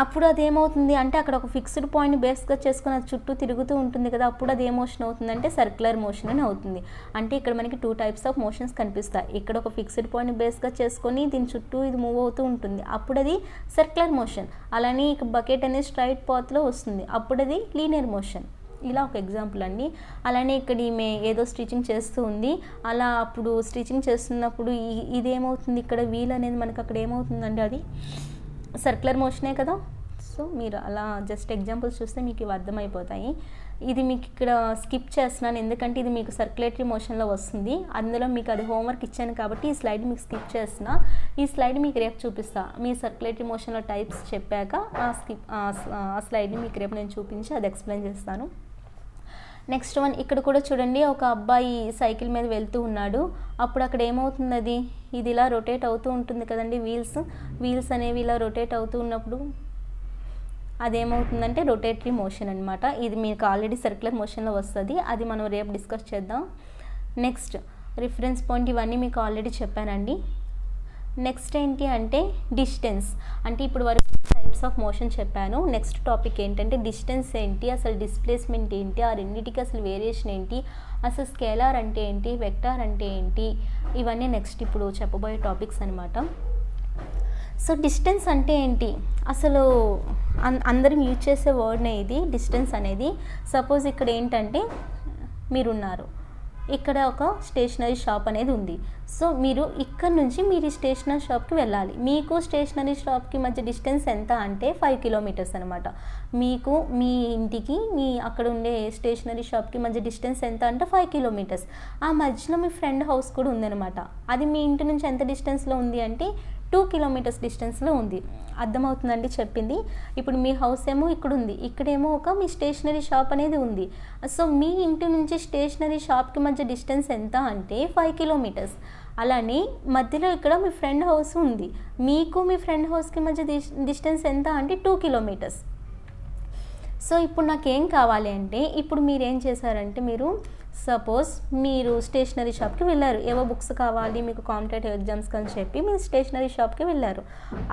A: అప్పుడు అది ఏమవుతుంది అంటే అక్కడ ఒక ఫిక్స్డ్ పాయింట్ బేస్గా చేసుకుని అది చుట్టూ తిరుగుతూ ఉంటుంది కదా, అప్పుడు అది ఏ మోషన్ అవుతుందంటే సర్క్యులర్ మోషన్ అని అవుతుంది. అంటే ఇక్కడ మనకి 2 టైప్స్ ఆఫ్ మోషన్స్ కనిపిస్తాయి. ఇక్కడ ఒక ఫిక్స్డ్ పాయింట్ బేస్గా చేసుకొని దీని చుట్టూ ఇది మూవ్ అవుతూ ఉంటుంది, అప్పుడు అది సర్క్యులర్ మోషన్. అలానే ఇక బకెట్ అనేది స్ట్రైట్ పాత్లో వస్తుంది, అప్పుడు అది లీనియర్ మోషన్. ఇలా ఒక ఎగ్జాంపుల్ అండి. అలానే ఇక్కడ ఈమె ఏదో స్టిచ్చింగ్ చేస్తూ ఉంది, అలా అప్పుడు స్టిచ్చింగ్ చేస్తున్నప్పుడు ఇదేమవుతుంది, ఇక్కడ వీల్ అనేది మనకు అక్కడ ఏమవుతుందండి, అది సర్క్యులర్ మోషనే కదా. సో మీరు అలా జస్ట్ ఎగ్జాంపుల్స్ చూస్తే మీకు ఇవి అర్థమైపోతాయి. ఇది మీకు ఇక్కడ స్కిప్ చేస్తున్నాను ఎందుకంటే ఇది మీకు సర్క్యులేటరీ మోషన్లో వస్తుంది, అందులో మీకు అది హోంవర్క్ ఇచ్చాను కాబట్టి ఈ స్లైడ్ మీకు స్కిప్ చేస్తున్నా. ఈ స్లైడ్ మీకు రేపు చూపిస్తా, మీ సర్క్యులేటరీ మోషన్లో టైప్స్ చెప్పాక ఆ స్లైడ్ని మీకు రేపు నేను చూపించి అది ఎక్స్ప్లెయిన్ చేస్తాను. నెక్స్ట్ వన్ ఇక్కడ కూడా చూడండి, ఒక అబ్బాయి సైకిల్ మీద వెళ్తూ ఉన్నాడు. అప్పుడు అక్కడ ఏమవుతుంది, ఇది ఇలా రొటేట్ అవుతూ ఉంటుంది కదండి, వీల్స్ అనేవి ఇలా రొటేట్ అవుతూ ఉన్నప్పుడు అదేమవుతుందంటే రొటేటరీ మోషన్ అనమాట. ఇది మీకు ఆల్రెడీ సర్క్యులర్ మోషన్లో వస్తుంది, అది మనం రేపు డిస్కస్ చేద్దాం. నెక్స్ట్ రిఫరెన్స్ పాయింట్ ఇవన్నీ మీకు ఆల్రెడీ చెప్పానండి. నెక్స్ట్ ఏంటి అంటే డిస్టెన్స్. అంటే ఇప్పుడు వరకు టైప్స్ ఆఫ్ మోషన్ చెప్పాను. నెక్స్ట్ టాపిక్ ఏంటంటే డిస్టెన్స్ ఏంటి, అసలు డిస్ప్లేస్మెంట్ ఏంటి, ఆ రెండింటికి అసలు వేరియేషన్ ఏంటి, అసలు స్కేలార్ అంటే ఏంటి, వెక్టార్ అంటే ఏంటి, ఇవన్నీ నెక్స్ట్ ఇప్పుడు చెప్పబోయే టాపిక్స్ అనమాట. సో డిస్టెన్స్ అంటే ఏంటి, అసలు అందరం యూజ్ చేసే వర్డ్నే ఇది డిస్టెన్స్ అనేది. సపోజ్ ఇక్కడ ఏంటంటే మీరున్నారు, ఇక్కడ ఒక స్టేషనరీ షాప్ అనేది ఉంది. సో మీరు ఇక్కడ నుంచి మీరు ఈ స్టేషనరీ షాప్కి వెళ్ళాలి. మీకు స్టేషనరీ షాప్కి మధ్య డిస్టెన్స్ ఎంత అంటే 5 కిలోమీటర్స్ అనమాట. మీకు మీ ఇంటికి మీ అక్కడ ఉండే స్టేషనరీ షాప్కి మధ్య డిస్టెన్స్ ఎంత అంటే 5 కిలోమీటర్స్. ఆ మధ్యలో మీ ఫ్రెండ్ హౌస్ కూడా ఉందన్నమాట. అది మీ ఇంటి నుంచి ఎంత డిస్టెన్స్లో ఉంది అంటే 2 కిలోమీటర్స్ డిస్టెన్స్లో ఉంది. అర్థమవుతుందండి చెప్పింది. ఇప్పుడు మీ హౌస్ ఏమో ఇక్కడ ఉంది, ఇక్కడేమో మీ స్టేషనరీ షాప్ అనేది ఉంది. సో మీ ఇంటి నుంచి స్టేషనరీ షాప్కి మధ్య డిస్టెన్స్ ఎంత అంటే 5 కిలోమీటర్స్. అలానే మధ్యలో ఇక్కడ మీ ఫ్రెండ్ హౌస్ ఉంది, మీకు మీ ఫ్రెండ్ హౌస్కి మధ్య డిస్టెన్స్ ఎంత అంటే 2 కిలోమీటర్స్. సో ఇప్పుడు నాకేం కావాలి అంటే, ఇప్పుడు మీరు ఏం చేశారంటే, మీరు సపోజ్ మీరు స్టేషనరీ షాప్కి వెళ్ళారు, ఏవో బుక్స్ కావాలి మీకు కాంపిటేటివ్ ఎగ్జామ్స్కి అని చెప్పి మీరు స్టేషనరీ షాప్కి వెళ్ళారు.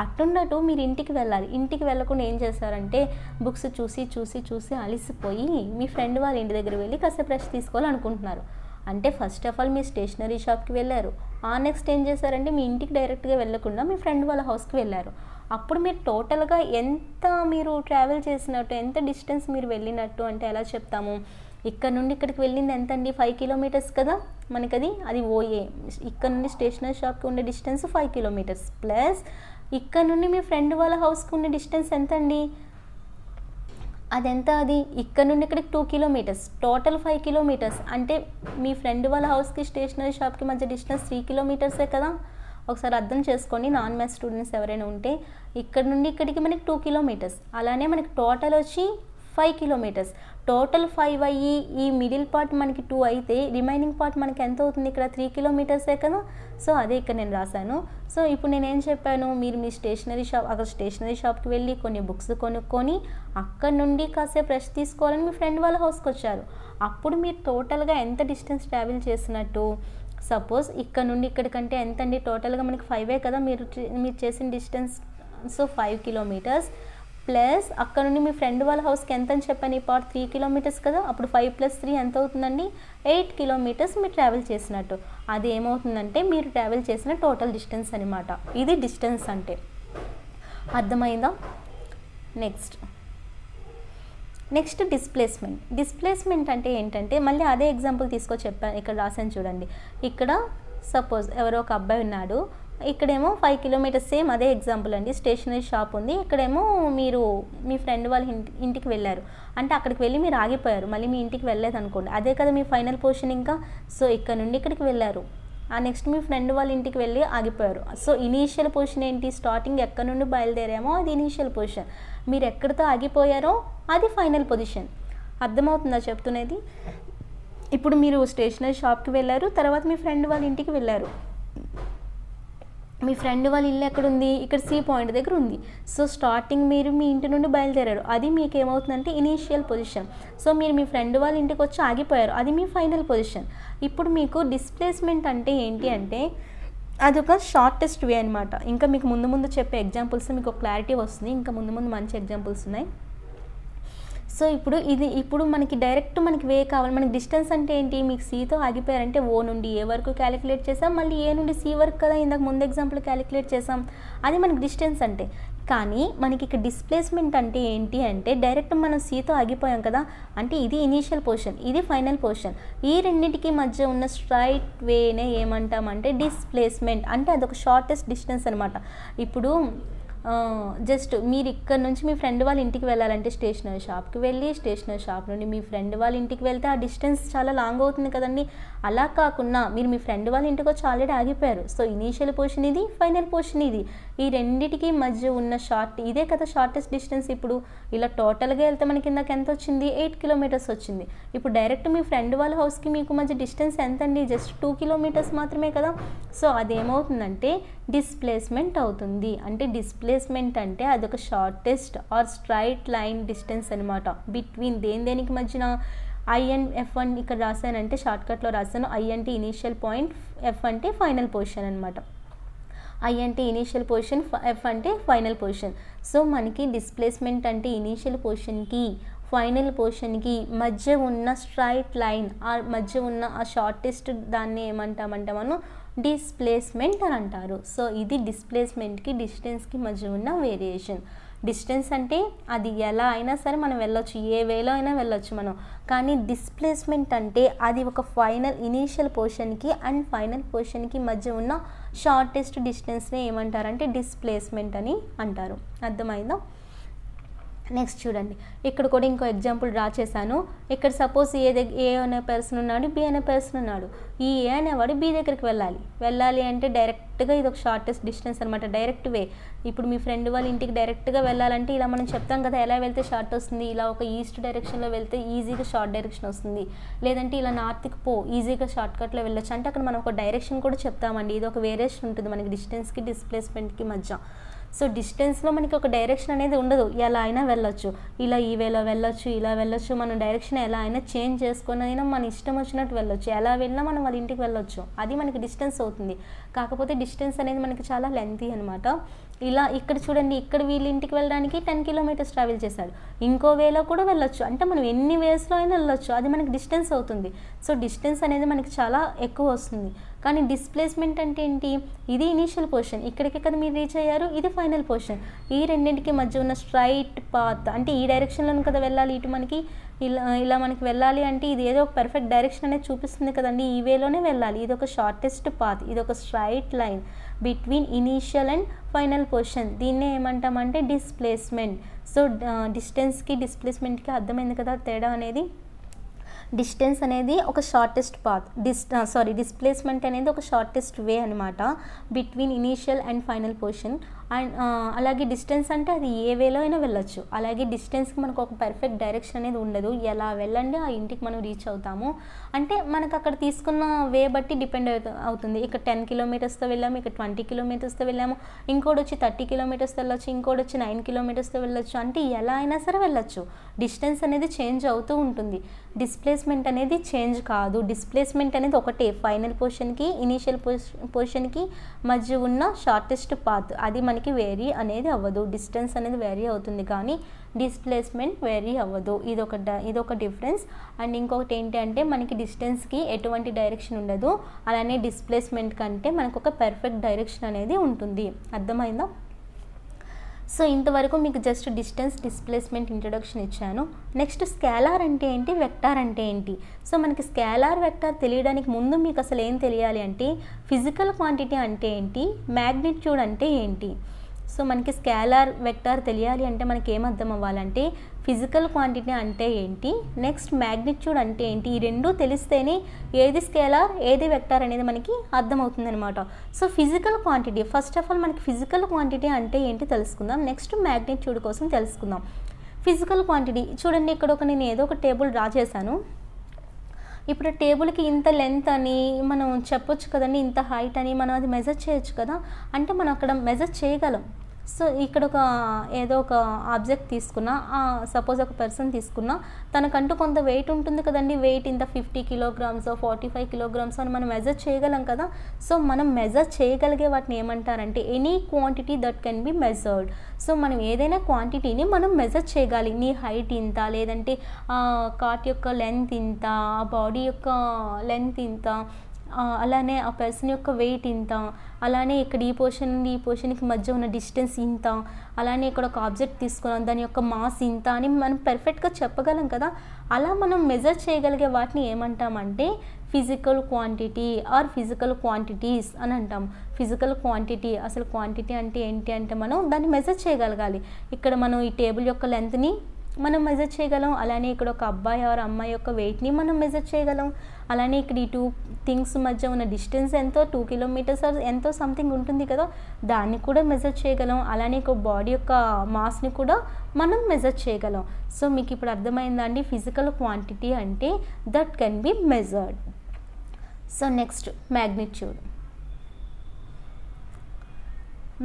A: అట్టున్నట్టు మీరు ఇంటికి వెళ్ళాలి. ఇంటికి వెళ్ళకుండా ఏం చేశారంటే బుక్స్ చూసి చూసి చూసి అలిసిపోయి మీ ఫ్రెండ్ వాళ్ళ ఇంటి దగ్గర వెళ్ళి కాసేపు రెస్ట్ తీసుకోవాలనుకుంటున్నారు. అంటే ఫస్ట్ ఆఫ్ ఆల్ మీ స్టేషనరీ షాప్కి వెళ్ళారు, ఆ నెక్స్ట్ ఏం చేశారంటే మీ ఇంటికి డైరెక్ట్గా వెళ్ళకుండా మీ ఫ్రెండ్ వాళ్ళ హౌస్కి వెళ్ళారు. అప్పుడు మీరు టోటల్గా ఎంత మీరు ట్రావెల్ చేసినట్టు, ఎంత డిస్టెన్స్ మీరు వెళ్ళినట్టు అంటే ఎలా చెప్తాము, ఇక్కడ నుండి ఇక్కడికి వెళ్ళింది ఎంత అండి 5 కిలోమీటర్స్ కదా మనకి, అది ఓఏ. ఇక్కడ నుండి స్టేషనరీ షాప్కి ఉండే డిస్టెన్స్ 5 కిలోమీటర్స్ ప్లస్ ఇక్కడ నుండి మీ ఫ్రెండ్ వాళ్ళ హౌస్కి ఉండే డిస్టెన్స్ ఎంత అండి, అదెంత, అది ఇక్కడ నుండి ఇక్కడికి 2 కిలోమీటర్స్, టోటల్ 5 కిలోమీటర్స్. అంటే మీ ఫ్రెండ్ వాళ్ళ హౌస్కి స్టేషనరీ షాప్కి మధ్య డిస్టెన్స్ 3 కిలోమీటర్సే కదా. ఒకసారి అర్థం చేసుకోండి, నాన్ మ్యాథ్స్ స్టూడెంట్స్ ఎవరైనా ఉంటే. ఇక్కడ నుండి ఇక్కడికి మనకి 2 కిలోమీటర్స్, అలానే మనకి టోటల్ వచ్చి 5 కిలోమీటర్స్. టోటల్ 5 అయ్యి ఈ మిడిల్ పార్ట్ మనకి 2 అయితే రిమైనింగ్ పార్ట్ మనకి ఎంత అవుతుంది, ఇక్కడ 3 కిలోమీటర్సే కదా. సో అదే ఇక్కడ నేను రాశాను. సో ఇప్పుడు నేనేం చెప్పాను, మీరు మీ స్టేషనరీ షాప్, అక్కడ స్టేషనరీ షాప్కి వెళ్ళి కొన్ని బుక్స్ కొనుక్కొని అక్కడ నుండి కాసేపు రెస్ట్ తీసుకోవాలని మీ ఫ్రెండ్ వాళ్ళ హౌస్కి వచ్చారు. అప్పుడు మీరు టోటల్గా ఎంత డిస్టెన్స్ ట్రావెల్ చేసినట్టు, సపోజ్ ఇక్కడ నుండి ఇక్కడికంటే ఎంత అండి, టోటల్గా మనకి 5 కదా మీరు చేసిన డిస్టెన్స్. సో 5 కిలోమీటర్స్ ప్లస్ అక్కడ నుండి మీ ఫ్రెండ్ వాళ్ళ హౌస్కి ఎంత అని చెప్పాను, ఈ పార్ట్ 3 కిలోమీటర్స్ కదా. అప్పుడు 5 + 3 ఎంత అవుతుందండి, 8 కిలోమీటర్స్ మీరు ట్రావెల్ చేసినట్టు. అది ఏమవుతుందంటే మీరు ట్రావెల్ చేసిన టోటల్ డిస్టెన్స్ అనమాట. ఇది డిస్టెన్స్ అంటే. అర్థమైందా? నెక్స్ట్ డిస్ప్లేస్మెంట్ అంటే ఏంటంటే, మళ్ళీ అదే ఎగ్జాంపుల్ చెప్పాను, ఇక్కడ రాసాను చూడండి. ఇక్కడ సపోజ్ ఎవరో ఒక అబ్బాయి ఉన్నాడు, ఇక్కడేమో 5 కిలోమీటర్స్, సేమ్ అదే ఎగ్జాంపుల్ అండి. స్టేషనరీ షాప్ ఉంది, ఇక్కడేమో మీరు మీ ఫ్రెండ్ వాళ్ళ ఇంటికి వెళ్ళారు, అంటే అక్కడికి వెళ్ళి మీరు ఆగిపోయారు, మళ్ళీ మీ ఇంటికి వెళ్ళలేదు అనుకోండి, అదే కదా మీ ఫైనల్ పొజిషన్ ఇంకా. సో ఇక్కడ నుండి ఇక్కడికి వెళ్ళారు, ఆ నెక్స్ట్ మీ ఫ్రెండ్ వాళ్ళ ఇంటికి వెళ్ళి ఆగిపోయారు. సో ఇనీషియల్ పొజిషన్ ఏంటి, స్టార్టింగ్ ఎక్కడ నుండి బయలుదేరామో అది ఇనీషియల్ పొజిషన్, మీరు ఎక్కడితో ఆగిపోయారో అది ఫైనల్ పొజిషన్. అర్థమవుతుందా చెప్తున్నది? ఇప్పుడు మీరు స్టేషనరీ షాప్కి వెళ్ళారు, తర్వాత మీ ఫ్రెండ్ వాళ్ళ ఇంటికి వెళ్ళారు. మీ ఫ్రెండ్ వాళ్ళ ఇల్లు ఎక్కడుంది, ఇక్కడ సి పాయింట్ దగ్గర ఉంది. సో స్టార్టింగ్ మీరు మీ ఇంటి నుండి బయలుదేరారు, అది మీకు ఏమవుతుందంటే ఇనీషియల్ పొజిషన్. సో మీరు మీ ఫ్రెండ్ వాళ్ళ ఇంటికి వచ్చి ఆగిపోయారు, అది మీ ఫైనల్ పొజిషన్. ఇప్పుడు మీకు డిస్ప్లేస్మెంట్ అంటే ఏంటి అంటే అదొక షార్టెస్ట్ వే అనమాట. ఇంకా మీకు ముందు ముందు చెప్పే ఎగ్జాంపుల్స్ మీకు క్లారిటీ వస్తుంది, ఇంకా ముందు ముందు మంచి ఎగ్జాంపుల్స్ ఉన్నాయి. సో ఇప్పుడు మనకి డైరెక్ట్ మనకి వే కావాలి. మనకి డిస్టెన్స్ అంటే ఏంటి, మీకు సీతో ఆగిపోయారంటే ఓ నుండి ఏ వరకు క్యాలిక్యులేట్ చేసాం, మళ్ళీ ఏ నుండి సి వరకు కదా ఇందాక ముందు ఎగ్జాంపుల్ క్యాలిక్యులేట్ చేసాం, అది మనకి డిస్టెన్స్ అంటే. కానీ మనకి ఇక్కడ డిస్ప్లేస్మెంట్ అంటే ఏంటి అంటే డైరెక్ట్ మనం సీతో ఆగిపోయాం కదా, అంటే ఇది ఇనీషియల్ పొజిషన్, ఇది ఫైనల్ పొజిషన్, ఈ రెండింటికి మధ్య ఉన్న స్ట్రైట్ వేనే ఏమంటామంటే డిస్ప్లేస్మెంట్. అంటే అదొక షార్టెస్ట్ డిస్టెన్స్ అనమాట. ఇప్పుడు జస్ట్ మీరు ఇక్కడ నుంచి మీ ఫ్రెండ్ వాళ్ళ ఇంటికి వెళ్ళాలంటే స్టేషనరీ షాప్కి వెళ్ళి, స్టేషనరీ షాప్ నుండి మీ ఫ్రెండ్ వాళ్ళ ఇంటికి వెళ్తే ఆ డిస్టెన్స్ చాలా లాంగ్ అవుతుంది కదండి. అలా కాకుండా మీరు మీ ఫ్రెండ్ వాళ్ళ ఇంటికి వచ్చి ఆల్రెడీ ఆగిపోయారు. సో ఇనీషియల్ పొజిషన్ ఇది, ఫైనల్ పొజిషన్ ఇది, ఈ రెండింటికి మధ్య ఉన్న ఇదే కదా షార్టెస్ట్ డిస్టెన్స్. ఇప్పుడు ఇలా టోటల్గా వెళ్తే మనకి ఇందాక ఎంత వచ్చింది, 8 కిలోమీటర్స్ వచ్చింది. ఇప్పుడు డైరెక్ట్ మీ ఫ్రెండ్ వాళ్ళ హౌస్కి మీకు మధ్య డిస్టెన్స్ ఎంత అండి, జస్ట్ 2 కిలోమీటర్స్ మాత్రమే కదా. సో అదేమవుతుందంటే డిస్ప్లేస్మెంట్ అవుతుంది. అంటే డిస్ప్లేస్మెంట్ అంటే అదొక shortest or straight line distance అనమాట బిట్వీన్ దేనికి మధ్యన. ఐ అండ్ ఎఫ్ అని ఇక్కడ రాశానంటే షార్ట్కట్లో రాశాను. ఐ అంటే ఇనీషియల్ పాయింట్, ఎఫ్ అంటే ఫైనల్ పొజిషన్ అనమాట. ఐ అంటే ఇనీషియల్ పొజిషన్, ఎఫ్ అంటే ఫైనల్ పొజిషన్. సో మనకి డిస్ప్లేస్మెంట్ అంటే ఇనీషియల్ పొజిషన్కి ఫైనల్ పొజిషన్కి మధ్య ఉన్న స్ట్రైట్ లైన్, ఆ మధ్య ఉన్న ఆ షార్టెస్ట్ దాన్ని ఏమంటామంటే మనం డిస్ప్లేస్మెంట్ అని అంటారు. సో ఇది డిస్ప్లేస్మెంట్కి డిస్టెన్స్కి మధ్య ఉన్న వేరియేషన్. డిస్టెన్స్ అంటే అది ఎలా అయినా సరే మనం వెళ్ళొచ్చు, ఏ వేలో అయినా వెళ్ళొచ్చు మనం. కానీ డిస్ప్లేస్మెంట్ అంటే అది ఒక ఫైనల్ ఇనీషియల్ పొజిషన్కి అండ్ ఫైనల్ పొజిషన్కి మధ్య ఉన్న షార్టెస్ట్ డిస్టెన్స్ని ఏమంటారంటే డిస్ప్లేస్మెంట్ అని అంటారు. అర్థమైందా? నెక్స్ట్ చూడండి, ఇక్కడ కూడా ఇంకో ఎగ్జాంపుల్ డ్రా చేశాను. ఇక్కడ సపోజ్ ఏ అనే పర్సన్ ఉన్నాడు, బి అనే పర్సన్ ఉన్నాడు. ఈ ఏ అనేవాడు బి దగ్గరికి వెళ్ళాలి అంటే డైరెక్ట్గా ఇది ఒక షార్టెస్ట్ డిస్టెన్స్ అనమాట, డైరెక్ట్ వే. ఇప్పుడు మీ ఫ్రెండ్ వాళ్ళ ఇంటికి డైరెక్ట్గా వెళ్ళాలంటే ఇలా మనం చెప్తాం కదా, ఎలా వెళ్తే షార్ట్ వస్తుంది, ఇలా ఒక ఈస్ట్ డైరెక్షన్లో వెళ్తే ఈజీగా షార్ట్ డైరెక్షన్ వస్తుంది, లేదంటే ఇలా నార్త్కి ఈజీగా షార్ట్ కట్లో వెళ్ళొచ్చు. అంటే అక్కడ మనం ఒక డైరెక్షన్ కూడా చెప్తామండి. ఇది ఒక వేరియేషన్ ఉంటుంది మనకి డిస్టెన్స్కి డిస్ప్లేస్మెంట్కి మధ్య. సో డిస్టెన్స్లో మనకి ఒక డైరెక్షన్ అనేది ఉండదు, ఎలా అయినా వెళ్ళొచ్చు, ఇలా ఈ వేలో వెళ్ళొచ్చు, ఇలా వెళ్ళొచ్చు, మనం డైరెక్షన్ ఎలా అయినా చేంజ్ చేసుకొని అయినా మన ఇష్టం వచ్చినట్టు వెళ్ళొచ్చు, ఎలా వెళ్ళినా మనం వాళ్ళ ఇంటికి వెళ్ళొచ్చు, అది మనకి డిస్టెన్స్ అవుతుంది. కాకపోతే డిస్టెన్స్ అనేది మనకి చాలా లెంతీ అనమాట. ఇలా ఇక్కడ చూడండి, ఇక్కడ వీళ్ళ ఇంటికి వెళ్ళడానికి 10 కిలోమీటర్స్ ట్రావెల్ చేశాడు, ఇంకో వేలో కూడా వెళ్ళొచ్చు, అంటే మనం ఎన్ని వేస్లో అయినా వెళ్ళొచ్చు, అది మనకి డిస్టెన్స్ అవుతుంది. సో డిస్టెన్స్ అనేది మనకి చాలా ఎక్కువ వస్తుంది. కానీ డిస్ప్లేస్మెంట్ అంటే ఏంటి, ఇది ఇనీషియల్ పొజిషన్, ఇక్కడికి కదా మీరు రీచ్ అయ్యారు, ఇది ఫైనల్ పొజిషన్. ఈ రెండింటికి మధ్య ఉన్న స్ట్రైట్ పాత్, అంటే ఈ డైరెక్షన్లో కదా వెళ్ళాలి, ఇటు మనకి ఇలా మనకి వెళ్ళాలి అంటే ఇది ఏదో ఒక పర్ఫెక్ట్ డైరెక్షన్ అనేది చూపిస్తుంది కదండి, ఈ వేలోనే వెళ్ళాలి. ఇది ఒక షార్టెస్ట్ పాత్, ఇది ఒక straight line between initial and final position. దీన్నే ఏమంటామంటే డిస్ప్లేస్మెంట్. సో డిస్టెన్స్కి డిస్ప్లేస్మెంట్కి అర్థమైంది కదా తేడా అనేది. డిస్టెన్స్ అనేది ఒక షార్టెస్ట్ పాత్, డిస్ప్లేస్మెంట్ అనేది ఒక షార్టెస్ట్ వే అనమాట between initial and final position. And అలాగే డిస్టెన్స్ అంటే అది ఏ వేలో అయినా వెళ్ళొచ్చు. అలాగే డిస్టెన్స్కి మనకు ఒక పర్ఫెక్ట్ డైరెక్షన్ అనేది ఉండదు, ఎలా వెళ్ళండి ఆ ఇంటికి మనం రీచ్ అవుతాము అంటే మనకు అక్కడ తీసుకున్న వే బట్టి డిపెండ్ అవుతుంది. ఇక్కడ 10 కిలోమీటర్స్తో వెళ్ళాము, ఇక్కడ 20 కిలోమీటర్స్తో వెళ్ళాము, ఇంకోటి వచ్చి 30 కిలోమీటర్స్తో వెళ్ళొచ్చు, ఇంకోటి వచ్చి 9 కిలోమీటర్స్తో వెళ్ళొచ్చు, అంటే ఎలా అయినా సరే వెళ్ళొచ్చు. డిస్టెన్స్ అనేది చేంజ్ అవుతూ ఉంటుంది, డిస్ప్లేస్మెంట్ అనేది చేంజ్ కాదు. డిస్ప్లేస్మెంట్ అనేది ఒకటే, ఫైనల్ పొజిషన్కి ఇనీషియల్ పొజిషన్కి మధ్య ఉన్న షార్టెస్ట్ పాత్, అది మనకి వేరీ అనేది అవ్వదు. డిస్టెన్స్ అనేది వేరీ అవుతుంది కానీ డిస్ప్లేస్మెంట్ వేరీ అవ్వదు. ఇదొక డిఫరెన్స్. అండ్ ఇంకొకటి ఏంటి అంటే మనకి డిస్టెన్స్కి ఎటువంటి డైరెక్షన్ ఉండదు, అలానే డిస్ప్లేస్మెంట్ కంటే మనకు ఒక పర్ఫెక్ట్ డైరెక్షన్ అనేది ఉంటుంది. అర్థమైందా? సో ఇంతవరకు మీకు జస్ట్ డిస్టెన్స్, డిస్ప్లేస్మెంట్ ఇంట్రొడక్షన్ ఇచ్చాను. నెక్స్ట్ స్కేలార్ అంటే ఏంటి, వెక్టార్ అంటే ఏంటి. సో మనకి స్కేలార్, వెక్టార్ తెలియడానికి ముందు మీకు అసలు ఏం తెలియాలి అంటే ఫిజికల్ క్వాంటిటీ అంటే ఏంటి, మ్యాగ్నిట్యూడ్ అంటే ఏంటి. సో మనకి స్కేలార్, వెక్టార్ తెలియాలి అంటే మనకి ఏం అర్థం అవ్వాలంటే ఫిజికల్ క్వాంటిటీ అంటే ఏంటి, నెక్స్ట్ మ్యాగ్నిట్యూడ్ అంటే ఏంటి. ఈ రెండు తెలిస్తేనే ఏది స్కేలార్, ఏది వెక్టార్ అనేది మనకి అర్థమవుతుంది అనమాట. So physical quantity, first of all మనకి ఫిజికల్ క్వాంటిటీ అంటే ఏంటి తెలుసుకుందాం. నెక్స్ట్ మ్యాగ్నిట్యూడ్ కోసం తెలుసుకుందాం. ఫిజికల్ క్వాంటిటీ చూడండి, ఇక్కడ నేను ఏదో ఒక టేబుల్ డ్రా చేశాను. ఇప్పుడు టేబుల్కి ఇంత లెంత్ అని మనం చెప్పొచ్చు కదండి, ఇంత హైట్ అని మనం అది మెజర్ చేయొచ్చు కదా. అంటే మనం అక్కడ మెజర్ చేయగలం. సో ఇక్కడ ఏదో ఒక ఆబ్జెక్ట్ తీసుకున్నా, సపోజ్ ఒక పర్సన్ తీసుకున్నా, తనకంటూ కొంత వెయిట్ ఉంటుంది కదండి. వెయిట్ ఇంత 50 కిలోగ్రామ్స్, 45 కిలోగ్రామ్స్ అని మనం మెజర్ చేయగలం కదా. సో మనం మెజర్ చేయగలిగే వాటిని ఏమంటారంటే any quantity that can be measured. So మనం ఏదైనా క్వాంటిటీని మనం మెజర్ చేయగాలి. నీ హైట్ ఇంత, లేదంటే కార్ట్ యొక్క లెంత్ ఇంత, ఆ బాడీ యొక్క లెంత్ ఇంత, అలానే ఆ పర్సన్ యొక్క వెయిట్ ఇంత, అలానే ఇక్కడ ఈ పోర్షన్ నుండి ఈ పోర్షన్కి మధ్య ఉన్న డిస్టెన్స్ ఇంత, అలానే ఇక్కడ ఒక ఆబ్జెక్ట్ తీసుకున్నాం దాని యొక్క మాస్ ఇంత అని మనం పర్ఫెక్ట్గా చెప్పగలం కదా. అలా మనం మెజర్ చేయగలిగే వాటిని ఏమంటామంటే physical quantity or physical quantities అని అంటాం. ఫిజికల్ క్వాంటిటీ, అసలు క్వాంటిటీ అంటే ఏంటి అంటే మనం దాన్ని మెజర్ చేయగలగాలి. ఇక్కడ మనం ఈ టేబుల్ యొక్క లెంత్ని మనం మెజర్ చేయగలం, అలానే ఇక్కడ ఒక అబ్బాయి ఆర్ అమ్మాయి యొక్క వెయిట్ని మనం మెజర్ చేయగలం, అలానే ఇక్కడ ఈ 2 థింగ్స్ మధ్య ఉన్న డిస్టెన్స్ ఎంతో 2 కిలోమీటర్స్ ఎంతో సంథింగ్ ఉంటుంది కదా, దాన్ని కూడా మెజర్ చేయగలం. అలానే ఒక బాడీ యొక్క మాస్ని కూడా మనం మెజర్ చేయగలం. సో మీకు ఇప్పుడు అర్థమైందా అండి, ఫిజికల్ క్వాంటిటీ అంటే that can be measured. So next magnitude.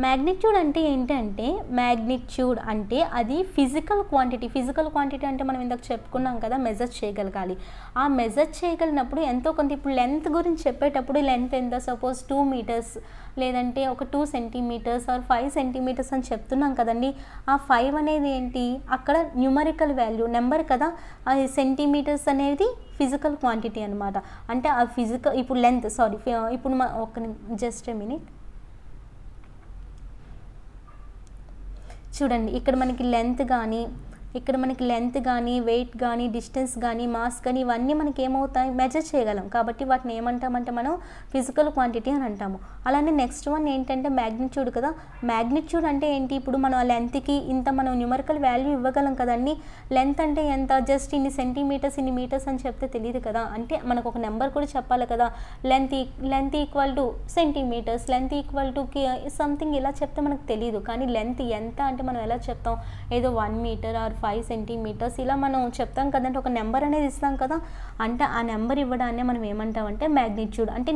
A: Magnitude అంటే ఏంటంటే మ్యాగ్నిట్యూడ్ అంటే అది ఫిజికల్ క్వాంటిటీ. ఫిజికల్ క్వాంటిటీ అంటే మనం ఇందాక చెప్పుకున్నాం కదా, మెజర్ చేయగలగాలి. ఆ మెజర్ చేయగలిగినప్పుడు ఎంతో కొంత, ఇప్పుడు లెంత్ గురించి చెప్పేటప్పుడు లెంత్ ఎంత, సపోజ్ 2 మీటర్స్ లేదంటే ఒక 2 సెంటీమీటర్స్ ఆర్ 5 సెంటీమీటర్స్ అని చెప్తున్నాం కదండి. ఆ 5 అనేది ఏంటి, అక్కడ న్యూమరికల్ వాల్యూ నెంబర్ కదా. అది సెంటీమీటర్స్ అనేది ఫిజికల్ క్వాంటిటీ అనమాట. అంటే ఆ ఫిజికల్, ఇప్పుడు లెంత్ ఇప్పుడు ఒక జస్ట్ ఏ మినిట్ చూడండి, ఇక్కడ మనకి లెంత్ కానీ వెయిట్ కానీ డిస్టెన్స్ కానీ మాస్ కానీ ఇవన్నీ మనకి ఏమవుతాయి, మెజర్ చేయగలం. కాబట్టి వాటిని ఏమంటామంటే మనం ఫిజికల్ క్వాంటిటీ అని అంటాము. అలానే నెక్స్ట్ వన్ ఏంటంటే మ్యాగ్నిట్యూడ్ కదా. మ్యాగ్నిట్యూడ్ అంటే ఏంటి, ఇప్పుడు మనం ఆ లెంత్కి ఇంత మనం న్యూమరికల్ వాల్యూ ఇవ్వగలం కదండి. లెంత్ అంటే ఎంత, జస్ట్ ఇన్ని సెంటీమీటర్స్ ఇన్ని మీటర్స్ అని చెప్తే తెలియదు కదా. అంటే మనకు ఒక నెంబర్ కూడా చెప్పాలి కదా. Length equal to centimetres, length equal to something ఇలా చెప్తే మనకు తెలియదు. కానీ లెంత్ ఎంత అంటే మనం ఎలా చెప్తాం, ఏదో 1 మీటర్ ఆర్ 5 సెంటీమీటర్స్ ఇలా మనం చెప్తాం కదంటే, ఒక నెంబర్ అనేది ఇస్తాం కదా. అంటే ఆ నెంబర్ ఇవ్వడాన్ని మనం ఏమంటామంటే మ్యాగ్నిట్యూడ్. అంటే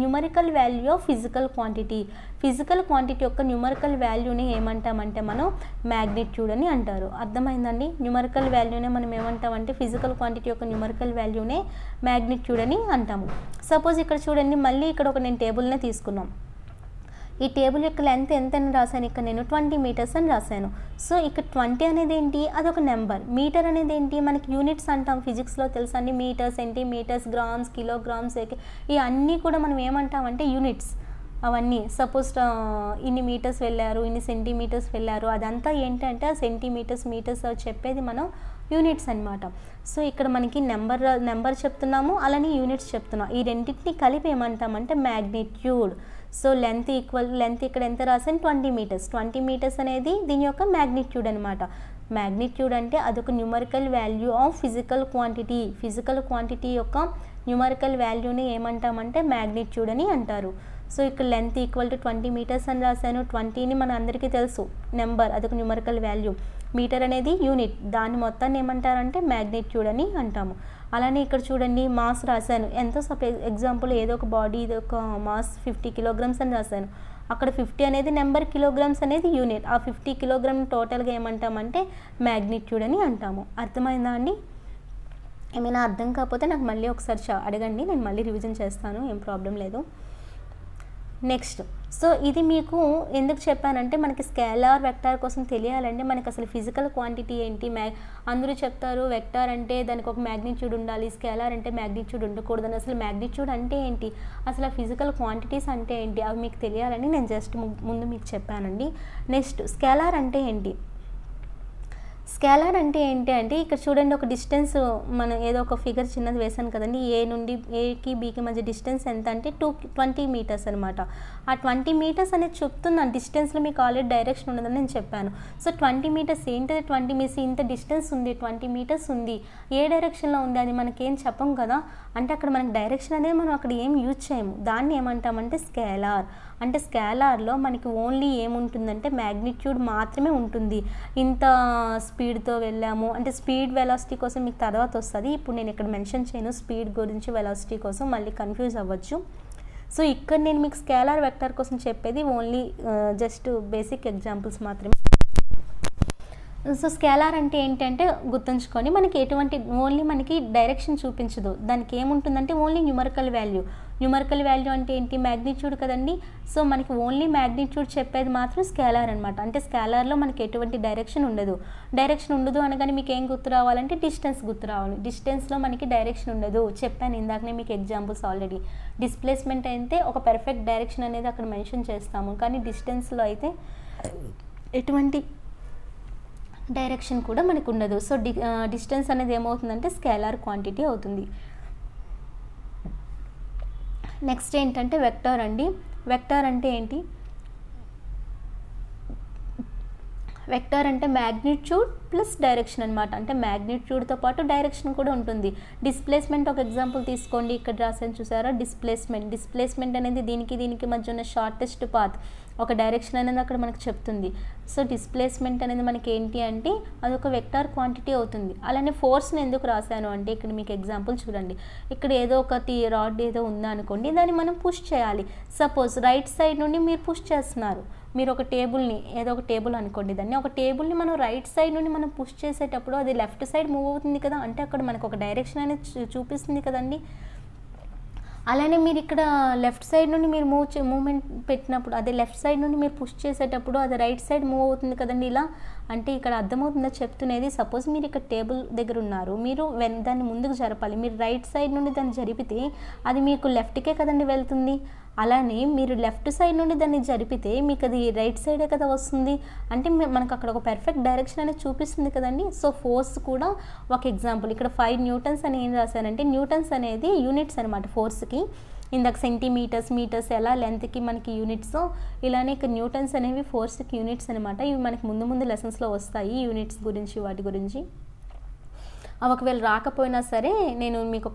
A: numerical value of physical quantity. Physical quantity యొక్క న్యూమరికల్ వాల్యూని ఏమంటామంటే మనం మ్యాగ్నిట్యూడ్ అని అంటారు. అర్థమైందండి, న్యూమరికల్ వాల్యూనే మనం ఏమంటామంటే ఫిజికల్ క్వాంటిటీ యొక్క న్యూమరికల్ వాల్యూనే మ్యాగ్నిట్యూడ్ అని అంటాము. సపోజ్ ఇక్కడ చూడండి, మళ్ళీ ఇక్కడ నేను టేబుల్నే తీసుకున్నాం. ఈ టేబుల్ యొక్క లెంత్ ఎంత అని రాశాను, ఇక్కడ నేను 20 మీటర్స్ అని రాశాను. సో ఇక్కడ 20 అనేది ఏంటి, అదొక నెంబర్. మీటర్ అనేది ఏంటి, మనకి యూనిట్స్ అంటాం, ఫిజిక్స్లో తెలుసు అండి. మీటర్, సెంటీమీటర్స్, గ్రామ్స్, కిలోగ్రామ్స్, ఈ అన్నీ కూడా మనం ఏమంటామంటే యూనిట్స్. అవన్నీ సపోజ్ ఇన్ని మీటర్స్ వెళ్ళారు, ఇన్ని సెంటీమీటర్స్ వెళ్ళారు, అదంతా ఏంటంటే సెంటీమీటర్స్, మీటర్స్ చెప్పేది మనం యూనిట్స్ అనమాట. సో ఇక్కడ మనకి నెంబర్ చెప్తున్నాము, అలానే యూనిట్స్ చెప్తున్నాం. ఈ రెండింటిని కలిపి ఏమంటామంటే మ్యాగ్నిట్యూడ్. సో లెంత్ ఇక్కడ ఎంత రాసాను, 20 మీటర్స్. 20 మీటర్స్ అనేది దీని యొక్క మ్యాగ్నిట్యూడ్ అనమాట. మ్యాగ్నిట్యూడ్ అంటే అదొక numerical value of physical quantity. Physical quantity యొక్క న్యూమరికల్ వాల్యూని ఏమంటామంటే మ్యాగ్నిట్యూడ్ అని అంటారు. సో ఇక్కడ లెంత్ ఈక్వల్ టు 20 మీటర్స్ అని రాశాను. 20ని మన అందరికీ తెలుసు నెంబర్, అదొక న్యూమరికల్ వాల్యూ. మీటర్ అనేది యూనిట్, దాన్ని మొత్తాన్ని ఏమంటారంటే మ్యాగ్నిట్యూడ్ అని అంటాము. అలానే ఇక్కడ చూడండి, మాస్ రాశాను. ఎంతో ఎగ్జాంపుల్ ఏదో ఒక బాడీ, ఇది ఒక మాస్ 50 కిలోగ్రామ్స్ అని రాశాను. అక్కడ 50 అనేది నెంబర్, కిలోగ్రామ్స్ అనేది యూనిట్. ఆ 50 కిలోగ్రామ్ టోటల్గా ఏమంటామంటే మ్యాగ్నిట్యూడ్ అని అంటాము. అర్థమైందా అండి? ఏమైనా అర్థం కాకపోతే నాకు మళ్ళీ ఒకసారి అడగండి, నేను మళ్ళీ రివిజన్ చేస్తాను, ఏం ప్రాబ్లం లేదు. నెక్స్ట్ సో ఇది మీకు ఎందుకు చెప్పానంటే మనకి స్కేలార్ వెక్టార్ కోసం తెలియాలంటే మనకి అసలు ఫిజికల్ క్వాంటిటీ ఏంటి, అందరూ చెప్తారు వెక్టార్ అంటే దానికి ఒక మ్యాగ్నిట్యూడ్ ఉండాలి, స్కేలార్ అంటే మ్యాగ్నిట్యూడ్ ఉండకూడదని. అసలు మ్యాగ్నిట్యూడ్ అంటే ఏంటి, అసలు ఫిజికల్ క్వాంటిటీస్ అంటే ఏంటి, అవి మీకు తెలియాలని నేను జస్ట్ ముందు మీకు చెప్పానండి. నెక్స్ట్ స్కేలార్ అంటే ఏంటి. స్కేలార్ అంటే ఏంటి అంటే ఇక్కడ చూడండి, ఒక డిస్టెన్స్ మనం ఏదో ఒక ఫిగర్ చిన్నది వేసాను కదండి, ఏ నుండి ఏకి బీకి మధ్య డిస్టెన్స్ ఎంత అంటే 20 మీటర్స్ అనమాట. ఆ 20 మీటర్స్ అనేది చెప్తున్నాను, డిస్టెన్స్లో మీకు ఆల్రెడీ డైరెక్షన్ ఉండదని నేను చెప్పాను. సో 20 మీటర్స్ ఏంటిది, 20 మీటర్స్ ఇంత డిస్టెన్స్ ఉంది, 20 మీటర్స్ ఉంది, ఏ డైరెక్షన్లో ఉంది అది మనకేం చెప్పం కదా. అంటే అక్కడ మనకి డైరెక్షన్ అనేది మనం అక్కడ ఏం యూజ్ చేయము, దాన్ని ఏమంటామంటే స్కేలార్. అంటే స్కేలార్లో మనకి ఓన్లీ ఏముంటుందంటే మ్యాగ్నిట్యూడ్ మాత్రమే ఉంటుంది. ఇంత స్పీడ్తో వెళ్ళాము అంటే స్పీడ్ వెలాసిటీ కోసం మీకు తర్వాత వస్తుంది, ఇప్పుడు నేను ఇక్కడ మెన్షన్ చేయను స్పీడ్ గురించి, వెలాసిటీ కోసం మళ్ళీ కన్ఫ్యూజ్ అవ్వచ్చు. సో ఇక్కడ నేను మీకు స్కేలార్ వెక్టర్ కోసం చెప్పేది ఓన్లీ జస్ట్ బేసిక్ ఎగ్జాంపుల్స్ మాత్రమే. సో స్కేలార్ అంటే ఏంటంటే గుర్తుంచుకొని మనకి ఎటువంటి ఓన్లీ మనకి డైరెక్షన్ చూపించదు, దానికి ఏముంటుందంటే only numerical value. Numerical value అంటే ఏంటి, మ్యాగ్నిట్యూడ్ కదండి. సో మనకి ఓన్లీ మ్యాగ్నిట్యూడ్ చెప్పేది మాత్రం స్కేలార్ అనమాట. అంటే స్కేలార్లో మనకి ఎటువంటి డైరెక్షన్ ఉండదు. డైరెక్షన్ ఉండదు అనగానే మీకు ఏం గుర్తు రావాలంటే డిస్టెన్స్ గుర్తు రావాలి. డిస్టెన్స్లో మనకి డైరెక్షన్ ఉండదు, చెప్పాను ఇందాకనే మీకు ఎగ్జాంపుల్స్ ఆల్రెడీ. డిస్ప్లేస్మెంట్ అయితే ఒక పర్ఫెక్ట్ డైరెక్షన్ అనేది అక్కడ మెన్షన్ చేస్తాము, కానీ డిస్టెన్స్లో అయితే ఎటువంటి డైరెక్షన్ కూడా మనకు ఉండదు. సో డిస్టెన్స్ అనేది ఏమవుతుందంటే స్కేలార్ క్వాంటిటీ అవుతుంది. నెక్స్ట్ ఏంటంటే వెక్టార్ అండి. వెక్టార్ అంటే ఏంటి, వెక్టార్ అంటే మ్యాగ్నిట్యూడ్ ప్లస్ డైరెక్షన్ అనమాట. అంటే మ్యాగ్నిట్యూడ్తో పాటు డైరెక్షన్ కూడా ఉంటుంది. డిస్ప్లేస్మెంట్ ఒక ఎగ్జాంపుల్ తీసుకోండి, ఇక్కడ రాసాను చూసారా, డిస్ప్లేస్మెంట్ అనేది దీనికి మధ్య ఉన్న షార్టెస్ట్ పాత్, ఒక డైరెక్షన్ అనేది అక్కడ మనకు చెప్తుంది. సో డిస్ప్లేస్మెంట్ అనేది మనకి ఏంటి అంటే అదొక వెక్టార్ క్వాంటిటీ అవుతుంది. అలానే ఫోర్స్ని ఎందుకు రాశాను అంటే ఇక్కడ మీకు ఎగ్జాంపుల్ చూడండి, ఇక్కడ ఏదో ఒకటి రాడ్ ఏదో ఉందా అనుకోండి, దాన్ని మనం పుష్ చేయాలి. సపోజ్ రైట్ సైడ్ నుండి మీరు పుష్ చేస్తున్నారు, మీరు ఒక టేబుల్ని ఏదో ఒక టేబుల్ అనుకోండి, దాన్ని ఒక టేబుల్ని మనం రైట్ సైడ్ నుండి మనం పుష్ చేసేటప్పుడు అది లెఫ్ట్ సైడ్ మూవ్ అవుతుంది కదా, అంటే అక్కడ మనకు ఒక డైరెక్షన్ అనేది చూపిస్తుంది కదండి. అలానే మీరు ఇక్కడ లెఫ్ట్ సైడ్ నుండి మీరు మూవ్మెంట్ పెట్టినప్పుడు అదే లెఫ్ట్ సైడ్ నుండి మీరు పుష్ చేసేటప్పుడు అది రైట్ సైడ్ మూవ్ అవుతుంది కదండి ఇలా. అంటే ఇక్కడ అర్థమవుతుందా చెప్తున్నది, సపోజ్ మీరు ఇక్కడ టేబుల్ దగ్గర ఉన్నారు, మీరు దాన్ని ముందుకు జరపాలి, మీరు రైట్ సైడ్ నుండి దాన్ని జరిపితే అది మీకు లెఫ్ట్కే కదండి వెళ్తుంది. అలానే మీరు లెఫ్ట్ సైడ్ నుండి దాన్ని జరిపితే మీకు అది రైట్ సైడే కదా వస్తుంది. అంటే మనకు అక్కడ ఒక పర్ఫెక్ట్ డైరెక్షన్ అనేది చూపిస్తుంది కదండి. సో ఫోర్స్ కూడా ఒక ఎగ్జాంపుల్, ఇక్కడ 5 న్యూటన్స్ అని ఏం రాశానంటే న్యూటన్స్ అనేది యూనిట్స్ అనమాట ఫోర్స్కి. ఇందాక సెంటీమీటర్స్, మీటర్స్ ఎలా లెంత్కి మనకి యూనిట్స్, ఇలానే ఇక్కడ న్యూటన్స్ అనేవి ఫోర్స్కి యూనిట్స్ అనమాట. ఇవి మనకి ముందు లెసన్స్లో వస్తాయి యూనిట్స్ గురించి, వాటి గురించి. ఒకవేళ రాకపోయినా సరే నేను మీకు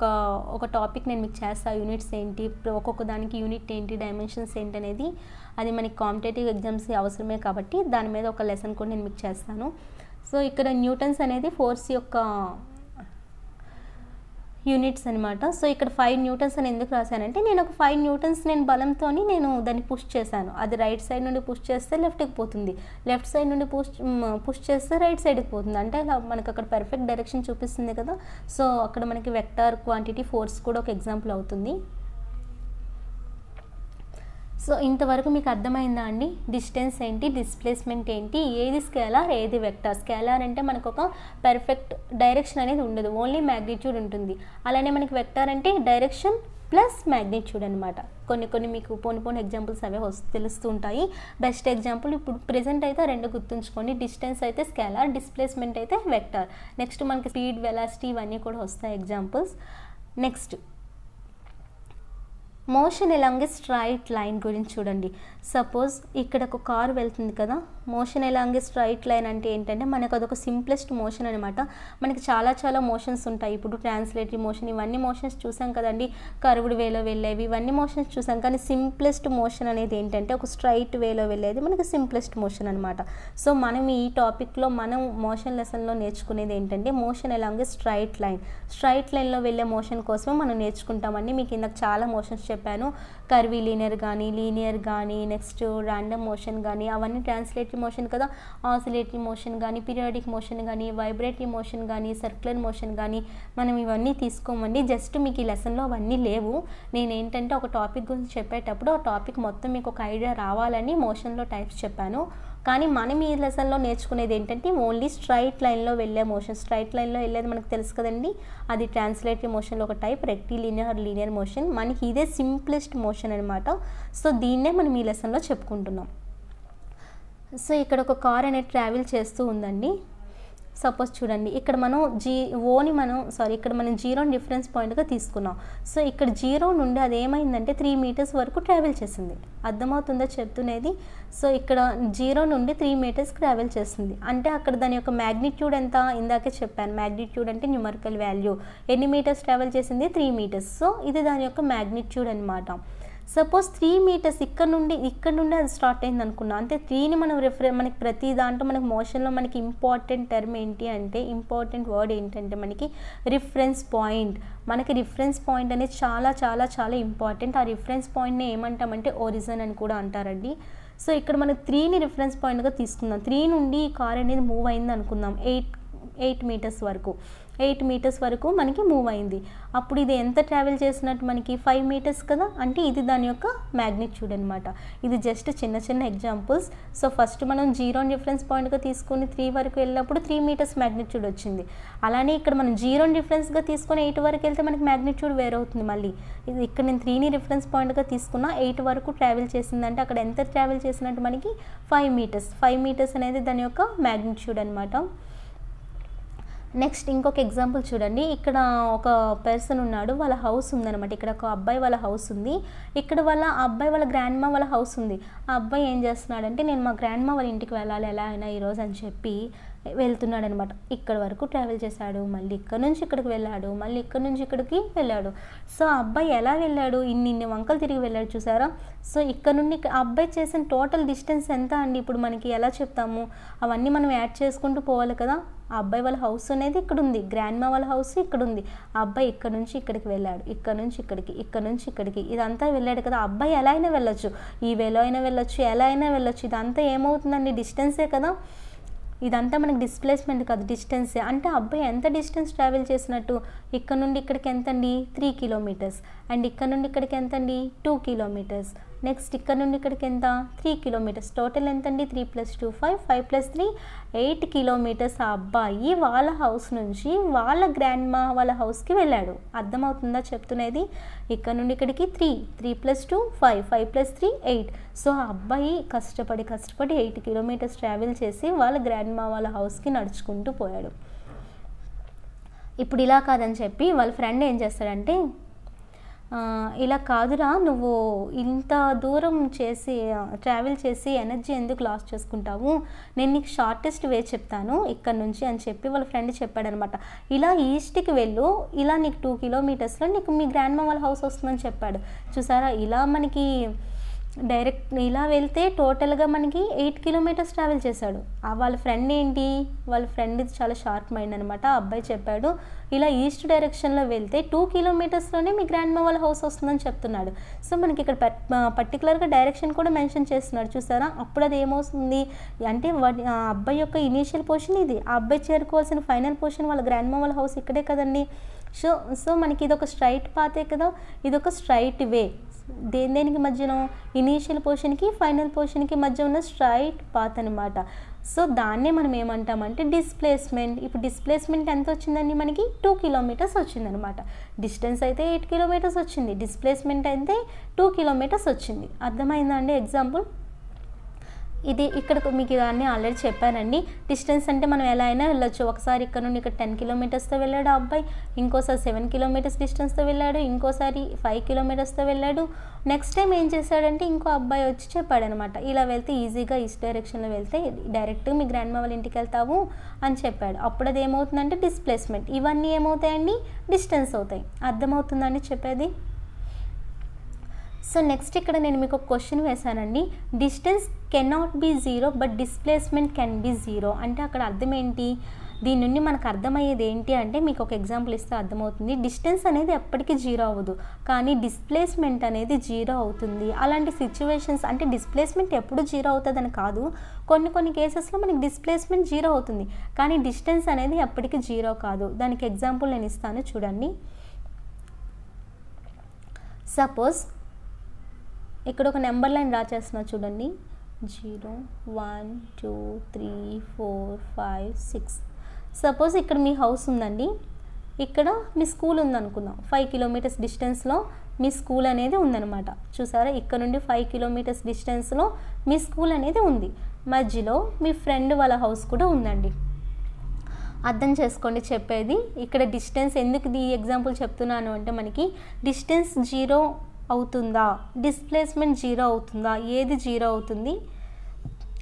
A: ఒక టాపిక్ నేను మీకు చేస్తాను, యూనిట్స్ ఏంటి, ఒక్కొక్క దానికి యూనిట్ ఏంటి, డైమెన్షన్స్ ఏంటి అనేది. అది మనకి కాంపిటేటివ్ ఎగ్జామ్స్ అవసరమే కాబట్టి దాని మీద ఒక లెసన్ కూడా నేను మీకు చేస్తాను. సో ఇక్కడ న్యూటన్స్ అనేది ఫోర్స్ యొక్క యూనిట్స్ అనమాట. సో ఇక్కడ 5 న్యూటన్స్ అని ఎందుకు రాశానంటే నేను ఒక 5 న్యూటన్స్ నేను బలంతో నేను దాన్ని పుష్ చేశాను. అది రైట్ సైడ్ నుండి పుష్ చేస్తే లెఫ్ట్కి పోతుంది, లెఫ్ట్ సైడ్ నుండి పుష్ చేస్తే రైట్ సైడ్కి పోతుంది. అంటే అలా మనకు అక్కడ పర్ఫెక్ట్ డైరెక్షన్ చూపిస్తుంది కదా. సో అక్కడ మనకి వెక్టార్ క్వాంటిటీ ఫోర్స్ కూడా ఒక ఎగ్జాంపుల్ అవుతుంది. సో ఇంతవరకు మీకు అర్థమైందా అండి, డిస్టెన్స్ ఏంటి, డిస్ప్లేస్మెంట్ ఏంటి, ఏది స్కేలార్ ఏది వెక్టార్. స్కేలార్ అంటే మనకు ఒక పర్ఫెక్ట్ డైరెక్షన్ అనేది ఉండదు, ఓన్లీ మ్యాగ్నిట్యూడ్ ఉంటుంది. అలానే మనకి వెక్టార్ అంటే డైరెక్షన్ ప్లస్ మ్యాగ్నిట్యూడ్ అనమాట. కొన్ని మీకు పోని ఎగ్జాంపుల్స్ అవే తెలుస్తూ ఉంటాయి. బెస్ట్ ఎగ్జాంపుల్ ఇప్పుడు ప్రెజెంట్ అయితే 2 గుర్తుంచుకోండి, డిస్టెన్స్ అయితే స్కేలార్, డిస్ప్లేస్మెంట్ అయితే వెక్టార్. నెక్స్ట్ మనకి స్పీడ్, వెలాసిటీ ఇవన్నీ కూడా వస్తాయి examples. Next motion along a straight line గురించి చూడండి. సపోజ్ ఇక్కడ ఒక కార్ వెళ్తుంది కదా, motion along a straight line అంటే ఏంటంటే మనకు అదొక సింప్లెస్ట్ మోషన్ అనమాట. మనకి చాలా మోషన్స్ ఉంటాయి. ఇప్పుడు ట్రాన్స్లేటరీ మోషన్ ఇవన్నీ మోషన్స్ చూసాం కదండి, కర్వ్డ్ వేలో వెళ్ళేవి ఇవన్నీ మోషన్స్ చూసాం. కానీ సింప్లెస్ట్ మోషన్ అనేది ఏంటంటే ఒక స్ట్రైట్ వేలో వెళ్ళేది మనకి సింప్లెస్ట్ మోషన్ అనమాట. సో మనం ఈ టాపిక్లో మనం మోషన్ లెసన్లో నేర్చుకునేది ఏంటంటే motion along a straight line. Straight లైన్లో వెళ్ళే మోషన్ కోసమే మనం నేర్చుకుంటామండి. మీకు ఇందాక చాలా మోషన్స్ చెప్పాను. కర్వీ లీనియర్ కానీ నెక్స్ట్ ర్యాండమ్ మోషన్ కానీ అవన్నీ ట్రాన్స్లేటరీ మోషన్ కదా. ఆసిలేటరీ మోషన్ కానీ, పీరియాడిక్ మోషన్ కానీ, వైబ్రేటరీ మోషన్ కానీ, సర్క్యులర్ మోషన్ కానీ మనం ఇవన్నీ తీసుకోమండి. జస్ట్ మీకు ఈ లెసన్లో అవన్నీ లేవు. నేను ఏంటంటే ఒక టాపిక్ గురించి చెప్పేటప్పుడు ఆ టాపిక్ మొత్తం మీకు ఒక ఐడియా రావాలని మోషన్లో టైప్స్ చెప్పాను. కానీ మనం ఈ లెసన్లో నేర్చుకునేది ఏంటంటే ఓన్లీ స్ట్రైట్ లైన్లో వెళ్ళే మోషన్. స్ట్రైట్ లైన్లో వెళ్ళేది మనకు తెలుసు కదండి, అది ట్రాన్స్లేటరీ మోషన్లో ఒక టైప్, లీనియర్ మోషన్. మనకి ఇదే సింప్లెస్ట్ మోషన్ అనమాట. సో దీన్నే మనం ఈ లెసన్లో చెప్పుకుంటున్నాం. సో ఇక్కడ ఒక కార్ అనేది ట్రావెల్ చేస్తూ ఉందండి. సపోజ్ చూడండి, ఇక్కడ మనం ఇక్కడ మనం జీరోని డిఫరెన్స్ పాయింట్గా తీసుకున్నాం. సో ఇక్కడ జీరో నుండి అది ఏమైందంటే 3 మీటర్స్ వరకు ట్రావెల్ చేసింది. అర్థమవుతుందో చెప్తున్నది? సో ఇక్కడ జీరో నుండి 3 మీటర్స్ ట్రావెల్ చేస్తుంది అంటే అక్కడ దాని యొక్క మ్యాగ్నిట్యూడ్ ఎంత, ఇందాకే చెప్పాను. మ్యాగ్నిట్యూడ్ అంటే న్యూమరికల్ వాల్యూ. ఎన్ని మీటర్స్ ట్రావెల్ చేసింది? 3 మీటర్స్. సో ఇది దాని యొక్క మ్యాగ్నిట్యూడ్ అనమాట. సపోజ్ 3 మీటర్స్ ఇక్కడ నుండి అది స్టార్ట్ అయింది అనుకున్నాం. అంటే 3ని మనం మనకి ప్రతి దాంట్లో మనకి మోషన్లో మనకి ఇంపార్టెంట్ టర్మ్ ఏంటి అంటే, ఇంపార్టెంట్ వర్డ్ ఏంటంటే మనకి రిఫరెన్స్ పాయింట్. మనకి రిఫరెన్స్ పాయింట్ అనేది చాలా చాలా చాలా ఇంపార్టెంట్. ఆ రిఫరెన్స్ పాయింట్ని ఏమంటామంటే ఒరిజిన్ అని కూడా అంటారండి. సో ఇక్కడ మనం 3ని రిఫరెన్స్ పాయింట్గా తీసుకుందాం. 3 నుండి ఈ కార్ అనేది మూవ్ అయింది అనుకుందాం. 8 మీటర్స్ వరకు 8 మీటర్స్ వరకు మనకి మూవ్ అయింది. అప్పుడు ఇది ఎంత ట్రావెల్ చేసినట్టు మనకి 5 మీటర్స్ కదా. అంటే ఇది దాని యొక్క మ్యాగ్నిట్యూడ్ అనమాట. ఇది జస్ట్ చిన్న ఎగ్జాంపుల్స్. సో ఫస్ట్ మనం జీరోని డిఫరెన్స్ పాయింట్గా తీసుకొని 3 వరకు వెళ్ళినప్పుడు 3 మీటర్స్ మ్యాగ్నిట్యూడ్ వచ్చింది. అలానే ఇక్కడ మనం జీరోని డిఫరెన్స్గా తీసుకొని 8 వరకు వెళ్తే మనకి మ్యాగ్నిట్యూడ్ వేరే అవుతుంది. మళ్ళీ ఇది ఇక్కడ నేను 3ని రిఫరెన్స్ పాయింట్గా తీసుకున్నా, 8 వరకు ట్రావెల్ చేసిందంటే అక్కడ ఎంత ట్రావెల్ చేసినట్టు మనకి 5 మీటర్స్. 5 మీటర్స్ అనేది దాని యొక్క మ్యాగ్నిట్యూడ్ అనమాట. నెక్స్ట్ ఇంకొక ఎగ్జాంపుల్ చూడండి. ఇక్కడ ఒక పర్సన్ ఉన్నాడు, వాళ్ళ హౌస్ ఉందన్నమాట. ఇక్కడ ఒక అబ్బాయి వాళ్ళ హౌస్ ఉంది. ఇక్కడ అబ్బాయి వాళ్ళ గ్రాండ్ మా వాళ్ళ హౌస్ ఉంది. ఆ అబ్బాయి ఏం చేస్తున్నాడంటే నేను మా గ్రాండ్ మా వాళ్ళ ఇంటికి వెళ్ళాలి ఎలా అయినా ఈరోజు అని చెప్పి వెళ్తున్నాడు అనమాట. ఇక్కడ వరకు ట్రావెల్ చేశాడు, మళ్ళీ ఇక్కడ నుంచి ఇక్కడికి వెళ్ళాడు, మళ్ళీ ఇక్కడ నుంచి ఇక్కడికి వెళ్ళాడు. సో ఆ అబ్బాయి ఎలా వెళ్ళాడు, ఇన్ని వంకలు తిరిగి వెళ్ళాడు చూసారా. సో ఇక్కడ నుండి ఆ అబ్బాయి చేసిన టోటల్ డిస్టెన్స్ ఎంత అండి, ఇప్పుడు మనకి ఎలా చెప్తాము, అవన్నీ మనం యాడ్ చేసుకుంటూ పోవాలి కదా. ఆ అబ్బాయి వాళ్ళ హౌస్ అనేది ఇక్కడ ఉంది, గ్రాండ్ మా వాళ్ళ హౌస్ ఇక్కడ ఉంది. ఆ అబ్బాయి ఇక్కడ నుంచి ఇక్కడికి వెళ్ళాడు, ఇక్కడ నుంచి ఇక్కడికి, ఇక్కడ నుంచి ఇక్కడికి, ఇదంతా వెళ్ళాడు కదా. ఆ అబ్బాయి ఎలా అయినా వెళ్ళొచ్చు, ఈ వేలో అయినా వెళ్ళొచ్చు, ఎలా అయినా వెళ్ళొచ్చు. ఇదంతా ఏమవుతుందండి, డిస్టెన్సే కదా. ఇదంతా మనకి డిస్ప్లేస్మెంట్ కాదు, డిస్టెన్సే. అంటే అబ్బాయి ఎంత డిస్టెన్స్ ట్రావెల్ చేసినట్టు, ఇక్కడ నుండి ఇక్కడికి ఎంత అండి 3 కిలోమీటర్స్, అండ్ ఇక్కడ నుండి ఇక్కడికి ఎంత అండి 2 కిలోమీటర్స్. నెక్స్ట్ ఇక్కడ నుండి ఇక్కడికి ఎంత 3 కిలోమీటర్స్. టోటల్ ఎంత అండి 3 + 2 5, 5 + 3 8 కిలోమీటర్స్. ఆ అబ్బాయి వాళ్ళ హౌస్ నుంచి వాళ్ళ గ్రాండ్ మా వాళ్ళ హౌస్కి వెళ్ళాడు. అర్థమవుతుందా చెప్తున్నది? ఇక్కడ నుండి ఇక్కడికి 3 + 2 5, 5 + 3 8. సో ఆ అబ్బాయి కష్టపడి 8 కిలోమీటర్స్ ట్రావెల్ చేసి వాళ్ళ గ్రాండ్ మా వాళ్ళ హౌస్కి నడుచుకుంటూ పోయాడు. ఇప్పుడు ఇలా కాదని చెప్పి వాళ్ళ ఫ్రెండ్ ఏం చేస్తాడంటే, ఇలా కాదురా, నువ్వు ఇంత దూరం ట్రావెల్ చేసి ఎనర్జీ ఎందుకు లాస్ చేసుకుంటావు, నేను నీకు షార్టెస్ట్ వే చెప్తాను ఇక్కడ నుంచి అని చెప్పి వాళ్ళ ఫ్రెండ్ చెప్పాడనమాట. ఇలా ఈస్ట్కి వెళ్ళు, ఇలా నీకు 2 కిలోమీటర్స్లో నీకు మీ గ్రాండ్ మా వాళ్ళ హౌస్ వస్తుందని చెప్పాడు. చూసారా, ఇలా మనకి డైరెక్ట్ ఇలా వెళ్తే టోటల్గా మనకి 8 కిలోమీటర్స్ ట్రావెల్ చేశాడు. వాళ్ళ ఫ్రెండ్ వాళ్ళ ఫ్రెండ్ చాలా షార్ప్ మైండ్ అనమాట. ఆ అబ్బాయి చెప్పాడు, ఇలా ఈస్ట్ డైరెక్షన్లో వెళ్తే 2 కిలోమీటర్స్లోనే మీ గ్రాండ్ మా వాళ్ళ హౌస్ వస్తుందని చెప్తున్నాడు. సో మనకి ఇక్కడ పర్టికులర్గా డైరెక్షన్ కూడా మెన్షన్ చేస్తున్నాడు చూసారా. అప్పుడు అది ఏమవుతుంది అంటే ఆ అబ్బాయి యొక్క ఇనీషియల్ పొజిషన్ ఇది, ఆ అబ్బాయి చేరుకోవాల్సిన ఫైనల్ పొజిషన్ వాళ్ళ గ్రాండ్ మా వాళ్ళ హౌస్ ఇక్కడే కదండి. సో మనకి ఇదొక స్ట్రైట్ పాతే కదా, ఇదొక స్ట్రైట్ వే. దేనికి మధ్యలో, ఇనీషియల్ పొజిషన్కి ఫైనల్ పొజిషన్కి మధ్య ఉన్న స్ట్రైట్ పాత్ అనమాట. సో దాన్నే మనం ఏమంటామంటే డిస్ప్లేస్మెంట్. ఇప్పుడు డిస్ప్లేస్మెంట్ ఎంత వచ్చిందండి మనకి 2 కిలోమీటర్స్ వచ్చిందనమాట. డిస్టెన్స్ అయితే 8 కిలోమీటర్స్ వచ్చింది, డిస్ప్లేస్మెంట్ అయితే 2 కిలోమీటర్స్ వచ్చింది. అర్థమైందా అండి ఎగ్జాంపుల్? ఇది ఇక్కడ మీకు ఇవన్నీ ఆల్రెడీ చెప్పానండి. డిస్టెన్స్ అంటే మనం ఎలా అయినా వెళ్ళొచ్చు. ఒకసారి ఇక్కడ నుండి ఇక్కడ 10 కిలోమీటర్స్తో వెళ్ళాడు ఆ అబ్బాయి, ఇంకోసారి 7 కిలోమీటర్స్ డిస్టెన్స్తో వెళ్ళాడు, ఇంకోసారి 5 కిలోమీటర్స్తో వెళ్ళాడు. నెక్స్ట్ టైం ఏం చేశాడంటే ఇంకో అబ్బాయి వచ్చి చెప్పాడనమాట, ఇలా వెళ్తే ఈజీగా ఈస్ట్ డైరెక్షన్లో వెళ్తే డైరెక్ట్గా మీ గ్రాండ్ మా వాళ్ళ ఇంటికి వెళ్తావు అని చెప్పాడు. అప్పుడు అది ఏమవుతుందంటే డిస్ప్లేస్మెంట్. ఇవన్నీ ఏమవుతాయండి, డిస్టెన్స్ అవుతాయి. అర్థమవుతుందండి చెప్పేది? సో నెక్స్ట్ ఇక్కడ నేను మీకు ఒక క్వశ్చన్ వేశానండి. Distance cannot be 0 but displacement can be 0 అంటే అక్కడ అర్థం ఏంటి, దీని నుండి మనకు అర్థమయ్యేది ఏంటి అంటే, మీకు ఒక ఎగ్జాంపుల్ ఇస్తే అర్థమవుతుంది. డిస్టెన్స్ అనేది ఎప్పటికీ జీరో అవ్వదు, కానీ డిస్ప్లేస్మెంట్ అనేది జీరో అవుతుంది. అలాంటి సిచ్యువేషన్స్ అంటే డిస్ప్లేస్మెంట్ ఎప్పుడు జీరో అవుతుందని కాదు, కొన్ని కేసెస్లో మనకి డిస్ప్లేస్మెంట్ జీరో అవుతుంది, కానీ డిస్టెన్స్ అనేది ఎప్పటికీ జీరో కాదు. దానికి ఎగ్జాంపుల్ నేను ఇస్తాను చూడండి. సపోజ్ ఇక్కడ ఒక నెంబర్ లైన్ డ్రా చేస్తున్నా చూడండి. 0 1 2 3 4 5 6. సపోజ్ ఇక్కడ మీ హౌస్ ఉందండి, ఇక్కడ మీ స్కూల్ ఉందనుకుందాం. 5 కిలోమీటర్స్ డిస్టెన్స్లో మీ స్కూల్ అనేది ఉందన్నమాట. చూసారా, ఇక్కడ నుండి 5 కిలోమీటర్స్ డిస్టెన్స్లో మీ స్కూల్ అనేది ఉంది. మధ్యలో మీ ఫ్రెండ్ వాళ్ళ హౌస్ కూడా ఉందండి. అర్థం చేసుకోండి చెప్పేది. ఇక్కడ డిస్టెన్స్ ఎందుకు ఈ ఎగ్జాంపుల్ చెప్తున్నాను అంటే, మనకి డిస్టెన్స్ జీరో అవుతుందా, డిస్ప్లేస్మెంట్ జీరో అవుతుందా, ఏది జీరో అవుతుంది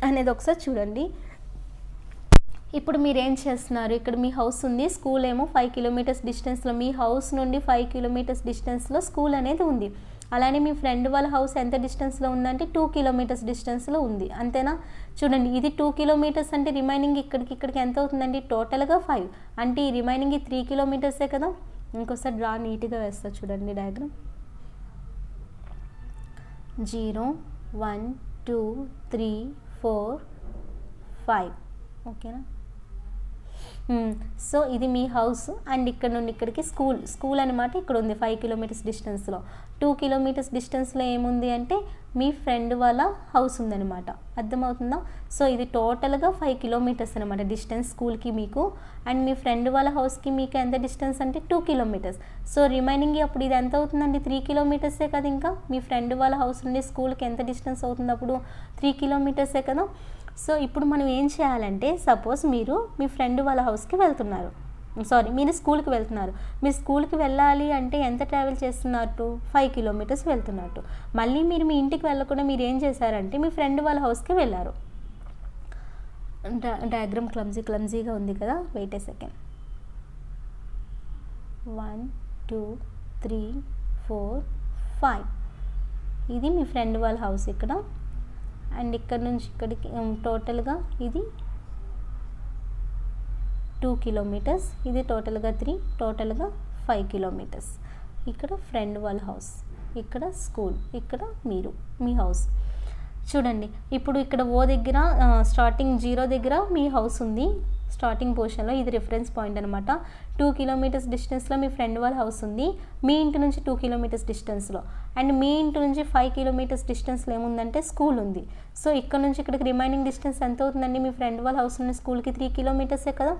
A: అనేది ఒకసారి చూడండి. ఇప్పుడు మీరు ఏం చేస్తున్నారు, ఇక్కడ మీ హౌస్ ఉంది, స్కూల్ ఏమో 5 కిలోమీటర్స్ డిస్టెన్స్లో, మీ హౌస్ నుండి 5 కిలోమీటర్స్ డిస్టెన్స్లో స్కూల్ అనేది ఉంది. అలానే మీ ఫ్రెండ్ వాళ్ళ హౌస్ ఎంత డిస్టెన్స్లో ఉందంటే 2 కిలోమీటర్స్ డిస్టెన్స్లో ఉంది. అంతేనా? చూడండి, ఇది 2 కిలోమీటర్స్ అంటే రిమైనింగ్ ఇక్కడికి ఎంత అవుతుందండి, టోటల్గా 5 అంటే ఈ రిమైనింగ్ 3 కిలోమీటర్సే కదా. ఇంకోసారి డ్రా నీట్గా వేస్తా చూడండి డయాగ్రామ్. 0 1 2 3 4 5. ఓకేనా? సో ఇది మీ హౌస్ అండ్ ఇక్కడ నుండి ఇక్కడికి స్కూల్ అనమాట ఇక్కడ ఉంది 5 కిలోమీటర్స్ డిస్టెన్స్లో. 2 కిలోమీటర్స్ డిస్టెన్స్లో ఏముంది అంటే మీ ఫ్రెండ్ వాళ్ళ హౌస్ ఉందన్నమాట. అర్థమవుతుందా? సో ఇది టోటల్గా 5 కిలోమీటర్స్ అనమాట డిస్టెన్స్ స్కూల్కి మీకు, అండ్ మీ ఫ్రెండ్ వాళ్ళ హౌస్కి మీకు ఎంత డిస్టెన్స్ అంటే 2 కిలోమీటర్స్. సో రిమైనింగ్ అప్పుడు ఇది ఎంత అవుతుందండి, 3 కిలోమీటర్సే కదా. ఇంకా మీ ఫ్రెండ్ వాళ్ళ హౌస్ నుండి స్కూల్కి ఎంత డిస్టెన్స్ అవుతుంది అప్పుడు, 3 కిలోమీటర్సే కదా. సో ఇప్పుడు మనం ఏం చేయాలంటే, సపోజ్ మీరు మీ ఫ్రెండ్ వాళ్ళ హౌస్కి వెళ్తున్నారు, మీరు స్కూల్కి వెళ్తున్నారు. మీరు స్కూల్కి వెళ్ళాలి అంటే ఎంత ట్రావెల్ చేస్తున్నట్టు, 5 కిలోమీటర్స్ వెళ్తున్నట్టు. మళ్ళీ మీరు మీ ఇంటికి వెళ్ళకుండా మీరు ఏం చేశారంటే మీ ఫ్రెండ్ వాళ్ళ హౌస్కి వెళ్ళారు. డయాగ్రామ్ క్లమ్జీగా ఉంది కదా, వెయిట్ ఏ సెకండ్. 1 2 3 4 5. ఇది మీ ఫ్రెండ్ వాళ్ళ హౌస్ ఇక్కడ, అండ్ ఇక్కడ నుంచి ఇక్కడికి టోటల్గా ఇది 2 కిలోమీటర్స్, ఇది టోటల్గా 3, టోటల్గా 5 కిలోమీటర్స్. ఇక్కడ ఫ్రెండ్ వాళ్ళ హౌస్, ఇక్కడ స్కూల్, ఇక్కడ మీ హౌస్. చూడండి, ఇప్పుడు ఇక్కడ ఓ దగ్గర స్టార్టింగ్ 0 దగ్గర మీ హౌస్ ఉంది, స్టార్టింగ్ పొజిషన్లో. ఇది రిఫరెన్స్ పాయింట్ అనమాట. 2 కిలోమీటర్స్ డిస్టెన్స్లో మీ ఫ్రెండ్ వాళ్ళ హౌస్ ఉంది, మీ ఇంటి నుంచి 2 కిలోమీటర్స్ డిస్టెన్స్లో. అండ్ మీ ఇంటి నుంచి 5 కిలోమీటర్స్ డిస్టెన్స్లో ఏముందంటే స్కూల్ ఉంది. సో ఇక్కడ నుంచి ఇక్కడికి రిమైనింగ్ డిస్టెన్స్ ఎంత అవుతుందండి, మీ ఫ్రెండ్ వాళ్ళ హౌస్ ఉన్న స్కూల్కి 3 కిలోమీటర్సే కదా.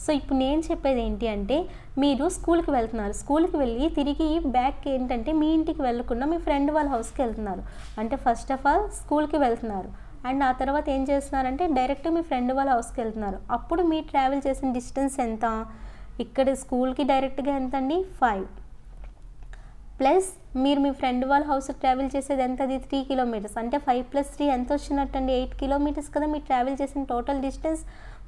A: సో ఇప్పుడు నేను చెప్పేది ఏంటి అంటే, మీరు స్కూల్కి వెళ్తున్నారు, స్కూల్కి వెళ్ళి తిరిగి బ్యాక్ ఏంటంటే మీ ఇంటికి వెళ్ళకుండా మీ ఫ్రెండ్ వాళ్ళ హౌస్కి వెళ్తున్నారు. అంటే ఫస్ట్ ఆఫ్ ఆల్ స్కూల్కి వెళ్తున్నారు, అండ్ ఆ తర్వాత ఏం చేస్తున్నారంటే డైరెక్ట్ మీ ఫ్రెండ్ వాళ్ళ హౌస్కి వెళ్తున్నారు. అప్పుడు మీరు ట్రావెల్ చేసిన డిస్టెన్స్ ఎంత, ఇక్కడ స్కూల్కి డైరెక్ట్గా ఎంత అండి 5, ప్లస్ మీరు మీ ఫ్రెండ్ వాళ్ళ హౌస్కి ట్రావెల్ చేసేది ఎంత, అది 3 కిలోమీటర్స్. అంటే 5 + 3 ఎంత వచ్చినట్టు అండి, 8 కిలోమీటర్స్ కదా మీరు ట్రావెల్ చేసిన టోటల్ డిస్టెన్స్.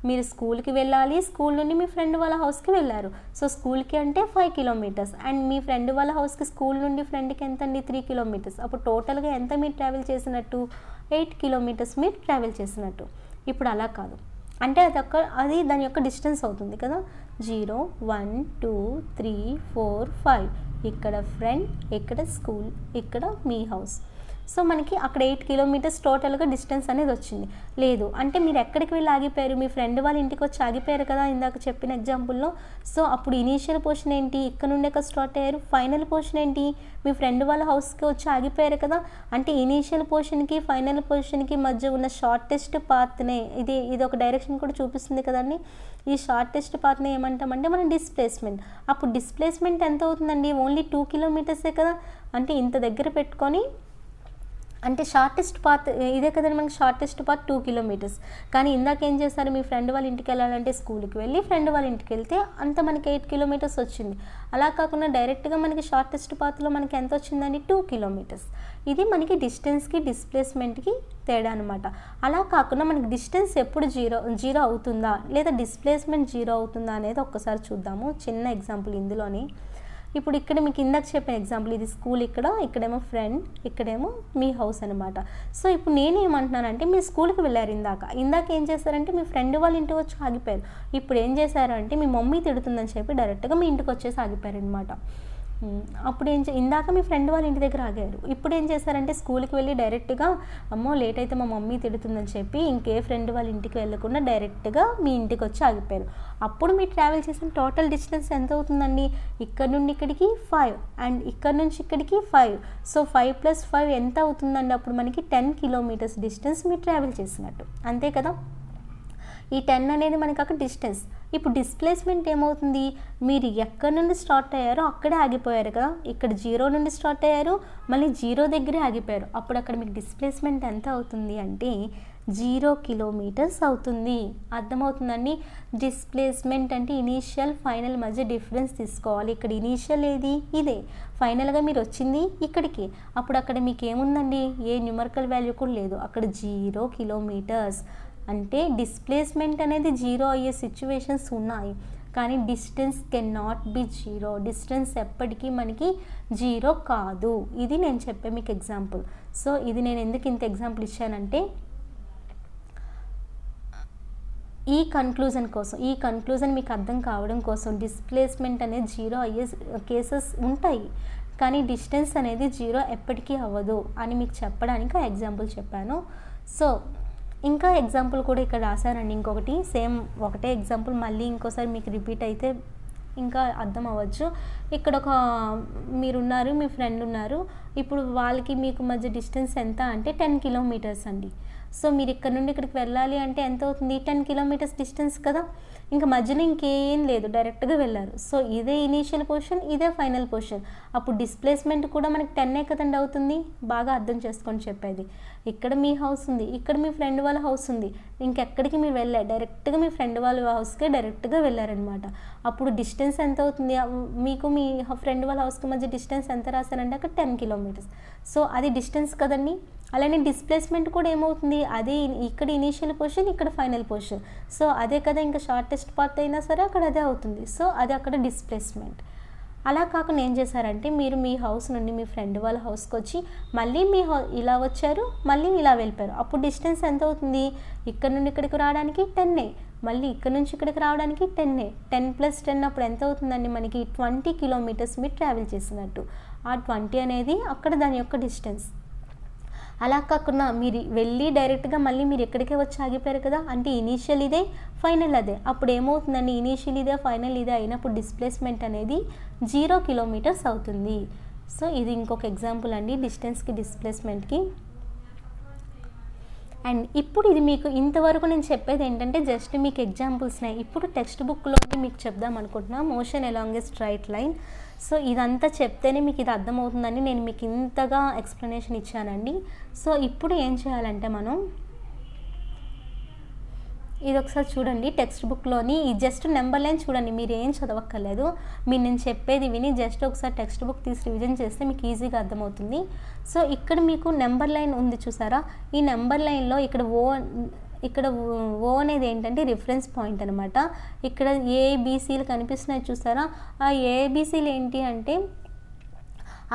A: మీరు స్కూల్కి వెళ్ళాలి, స్కూల్ నుండి మీ ఫ్రెండ్ వాళ్ళ హౌస్కి వెళ్ళారు. సో స్కూల్కి అంటే 5 కిలోమీటర్స్, అండ్ మీ ఫ్రెండ్ వాళ్ళ హౌస్కి స్కూల్ నుండి ఫ్రెండ్కి ఎంత అండి 3 కిలోమీటర్స్. అప్పుడు టోటల్గా ఎంత మీరు ట్రావెల్ చేసినట్టు, 8 కిలోమీటర్స్ మీరు ట్రావెల్ చేసినట్టు. ఇప్పుడు అలా కాదు, అంటే అది దాని యొక్క డిస్టెన్స్ అవుతుంది కదా. 0 1 2 3 4 5, ఇక్కడ ఫ్రెండ్, ఇక్కడ స్కూల్, ఇక్కడ మీ హౌస్. సో మనకి అక్కడ 8 కిలోమీటర్స్ టోటల్గా డిస్టెన్స్ అనేది వచ్చింది. లేదు అంటే మీరు ఎక్కడికి వెళ్ళి ఆగిపోయారు, మీ ఫ్రెండ్ వాళ్ళ ఇంటికి వచ్చి ఆగిపోయారు కదా ఇందాక చెప్పిన ఎగ్జాంపుల్లో. సో అప్పుడు ఇనీషియల్ పోర్షన్ ఏంటి, ఇక్కడ నుండి ఎక్కడ స్టార్ట్ అయ్యారు, ఫైనల్ పోర్షన్ ఏంటి, మీ ఫ్రెండ్ వాళ్ళ హౌస్కి వచ్చి ఆగిపోయారు కదా. అంటే ఇనీషియల్ పోర్షన్కి ఫైనల్ పోర్షన్కి మధ్య ఉన్న షార్టెస్ట్ పాత్నే ఇది ఒక డైరెక్షన్ కూడా చూపిస్తుంది కదండి. ఈ షార్టెస్ట్ పాత్ని ఏమంటామంటే మనం డిస్ప్లేస్మెంట్. అప్పుడు డిస్ప్లేస్మెంట్ ఎంత అవుతుందండి, ఓన్లీ 2 కిలోమీటర్సే కదా. అంటే ఇంత దగ్గర పెట్టుకొని, అంటే షార్టెస్ట్ పాత్ ఇదే కదండి మనకి షార్టెస్ట్ పాత్ 2 కిలోమీటర్స్. కానీ ఇందాక ఏం చేస్తారు, మీ ఫ్రెండ్ వాళ్ళ ఇంటికి వెళ్ళాలంటే స్కూల్కి వెళ్ళి ఫ్రెండ్ వాళ్ళ ఇంటికి వెళ్తే అంత మనకి 8 కిలోమీటర్స్ వచ్చింది. అలా కాకుండా డైరెక్ట్గా మనకి షార్టెస్ట్ పాత్లో మనకి ఎంత వచ్చిందండి, 2 కిలోమీటర్స్. ఇది మనకి డిస్టెన్స్కి డిస్ప్లేస్మెంట్కి తేడా అనమాట. అలా కాకుండా మనకి డిస్టెన్స్ ఎప్పుడు జీరో అవుతుందా లేదా డిస్ప్లేస్మెంట్ జీరో అవుతుందా అనేది ఒక్కసారి చూద్దాము. చిన్న ఎగ్జాంపుల్ ఇందులోనే. ఇప్పుడు ఇక్కడ మీకు ఇందాక చెప్పిన ఎగ్జాంపుల్, ఇది స్కూల్, ఇక్కడేమో ఫ్రెండ్, ఇక్కడేమో మీ హౌస్ అనమాట. సో ఇప్పుడు నేనేమంటున్నానంటే మీరు స్కూల్కి వెళ్ళారు, ఇందాక ఏం చేశారంటే మీ ఫ్రెండ్ వాళ్ళ ఇంటికి వచ్చి ఆగిపోయారు. ఇప్పుడు ఏం చేశారు అంటే మీ మమ్మీ తిడుతుందని చెప్పి డైరెక్ట్గా మీ ఇంటికి వచ్చేసి ఆగిపోయారు అనమాట. అప్పుడు ఇందాక మీ ఫ్రెండ్ వాళ్ళ ఇంటి దగ్గర ఆగారు, ఇప్పుడు ఏం చేశారంటే స్కూల్కి వెళ్ళి డైరెక్ట్గా అమ్మో లేట్ అయితే మా మమ్మీ తిడుతుందని చెప్పి ఇంకే ఫ్రెండ్ వాళ్ళ ఇంటికి వెళ్ళకుండా డైరెక్ట్గా మీ ఇంటికి వచ్చి ఆగిపోయారు. అప్పుడు మీరు ట్రావెల్ చేసిన టోటల్ డిస్టెన్స్ ఎంత అవుతుందండి? ఇక్కడ నుండి ఇక్కడికి 5 అండ్ ఇక్కడ నుంచి ఇక్కడికి 5. సో 5 + 5 ఎంత అవుతుందండి? అప్పుడు మనకి 10 కిలోమీటర్స్ డిస్టెన్స్ మీరు ట్రావెల్ చేసినట్టు, అంతే కదా. ఈ 10 అనేది మనకి అక్కడ డిస్టెన్స్. ఇప్పుడు డిస్ప్లేస్మెంట్ ఏమవుతుంది? మీరు ఎక్కడి నుండి స్టార్ట్ అయ్యారో అక్కడే ఆగిపోయారు కదా. ఇక్కడ 0 నుండి స్టార్ట్ అయ్యారు, మళ్ళీ 0 దగ్గరే ఆగిపోయారు. అప్పుడు అక్కడ మీకు డిస్ప్లేస్మెంట్ ఎంత అవుతుంది అంటే 0 కిలోమీటర్స్ అవుతుంది. అర్థమవుతుందండి? డిస్ప్లేస్మెంట్ అంటే ఇనీషియల్ ఫైనల్ మధ్య డిఫరెన్స్ తీసుకోవాలి. ఇక్కడ ఇనీషియల్ ఏది? ఇదే. ఫైనల్గా మీరు వచ్చింది ఇక్కడికి. అప్పుడు అక్కడ మీకు ఏముందండి? ఏ న్యూమరికల్ వాల్యూ కూడా లేదు, అక్కడ 0 కిలోమీటర్స్. అంటే డిస్ప్లేస్మెంట్ అనేది 0 అయ్యే సిచ్యువేషన్స్ ఉన్నాయి, కానీ distance can not be 0. Distance ఎప్పటికీ మనకి 0 కాదు. ఇది నేను చెప్పే మీకు ఎగ్జాంపుల్. సో ఇది నేను ఎందుకు ఇంత ఎగ్జాంపుల్ ఇచ్చానంటే ఈ కన్క్లూజన్ మీకు అర్థం కావడం కోసం. డిస్ప్లేస్మెంట్ అనేది 0 అయ్యే కేసెస్ ఉంటాయి, కానీ డిస్టెన్స్ అనేది 0 ఎప్పటికీ అవ్వదు అని మీకు చెప్పడానికి ఆ ఎగ్జాంపుల్ చెప్పాను. సో ఇంకా ఎగ్జాంపుల్ కూడా ఇక్కడ రాశానండి, ఇంకొకటి సేమ్ ఒకటే ఎగ్జాంపుల్ మళ్ళీ ఇంకోసారి మీకు రిపీట్ అయితే ఇంకా అర్థం అవ్వచ్చు. ఇక్కడ మీరున్నారు, మీ ఫ్రెండ్ ఉన్నారు. ఇప్పుడు వాళ్ళకి మీకు మధ్య డిస్టెన్స్ ఎంత అంటే 10 కిలోమీటర్స్ అండి. సో మీరు ఇక్కడ నుండి ఇక్కడికి వెళ్ళాలి అంటే ఎంత అవుతుంది? 10 కిలోమీటర్స్ డిస్టెన్స్ కదా. ఇంకా మధ్యలో ఇంకేం లేదు, డైరెక్ట్గా వెళ్ళారు. సో ఇదే ఇనీషియల్ పొజిషన్, ఇదే ఫైనల్ పొజిషన్. అప్పుడు డిస్ప్లేస్మెంట్ కూడా మనకి 10 కదండి అవుతుంది. బాగా అర్థం చేసుకొని చెప్పేది. ఇక్కడ మీ హౌస్ ఉంది, ఇక్కడ మీ ఫ్రెండ్ వాళ్ళ హౌస్ ఉంది. ఇంకెక్కడికి మీరు వెళ్ళారు? డైరెక్ట్గా మీ ఫ్రెండ్ వాళ్ళ హౌస్కే డైరెక్ట్గా వెళ్ళారనమాట. అప్పుడు డిస్టెన్స్ ఎంత అవుతుంది? మీకు మీ ఫ్రెండ్ వాళ్ళ హౌస్కి మధ్య డిస్టెన్స్ ఎంత రాశారంటే అక్కడ 10 కిలోమీటర్స్. సో అది డిస్టెన్స్ కదండి. అలానే డిస్ప్లేస్మెంట్ కూడా ఏమవుతుంది? అదే ఇక్కడ ఇనీషియల్ పొజిషన్, ఇక్కడ ఫైనల్ పొజిషన్. సో అదే కదా, ఇంకా షార్టెస్ట్ పాత్ అయినా సరే అక్కడ అదే అవుతుంది. సో అది అక్కడ డిస్ప్లేస్మెంట్. అలా కాకుండా ఏం చేశారంటే మీరు మీ హౌస్ నుండి మీ ఫ్రెండ్ వాళ్ళ హౌస్కి వచ్చి మళ్ళీ ఇలా వచ్చారు, మళ్ళీ ఇలా వెళ్ళిపోయారు. అప్పుడు డిస్టెన్స్ ఎంత అవుతుంది? ఇక్కడ నుండి ఇక్కడికి రావడానికి 10, మళ్ళీ ఇక్కడ నుంచి ఇక్కడికి రావడానికి 10. 10 + 10 అప్పుడు ఎంత అవుతుందండి? మనకి 20 కిలోమీటర్స్ మీరు ట్రావెల్ చేసినట్టు. ఆ 20 అనేది అక్కడ దాని యొక్క డిస్టెన్స్. అలా కాకుండా మీరు వెళ్ళి డైరెక్ట్గా మళ్ళీ మీరు ఎక్కడికే వచ్చి ఆగిపోయారు కదా, అంటే ఇనీషియల్ ఇదే, ఫైనల్ అదే. అప్పుడు ఏమవుతుందండి? ఇనీషియల్ ఇదే, ఫైనల్ ఇదే అయినప్పుడు డిస్ప్లేస్మెంట్ అనేది 0 కిలోమీటర్స్ అవుతుంది. సో ఇది ఇంకొక ఎగ్జాంపుల్ అండి డిస్టెన్స్కి, డిస్ప్లేస్మెంట్కి. అండ్ ఇప్పుడు ఇది మీకు ఇంతవరకు నేను చెప్పేది ఏంటంటే జస్ట్ మీకు ఎగ్జాంపుల్స్నే. ఇప్పుడు టెక్స్ట్ బుక్లోని మీకు చెప్దాం అనుకుంటున్నా motion along a straight line. So ఇదంతా చెప్తేనే మీకు ఇది అర్థమవుతుందని నేను మీకు ఇంతగా ఎక్స్ప్లెనేషన్ ఇచ్చానండి. సో ఇప్పుడు ఏం చేయాలంటే మనం ఇది ఒకసారి చూడండి టెక్స్ట్ బుక్లోని ఈ జస్ట్ నెంబర్ లైన్ చూడండి, మీరు ఏం చదవక్కర్లేదు. మీరు నేను చెప్పేది విని జస్ట్ ఒకసారి టెక్స్ట్ బుక్ తీసి రివిజన్ చేస్తే మీకు ఈజీగా అర్థమవుతుంది. సో ఇక్కడ మీకు నెంబర్ లైన్ ఉంది చూసారా, ఈ నెంబర్ లైన్లో ఇక్కడ ఓ అనేది ఏంటంటే రిఫరెన్స్ పాయింట్ అనమాట. ఇక్కడ ఏబిసిలు కనిపిస్తున్నాయి చూసారా, ఆ ఏబిసిలు ఏంటి అంటే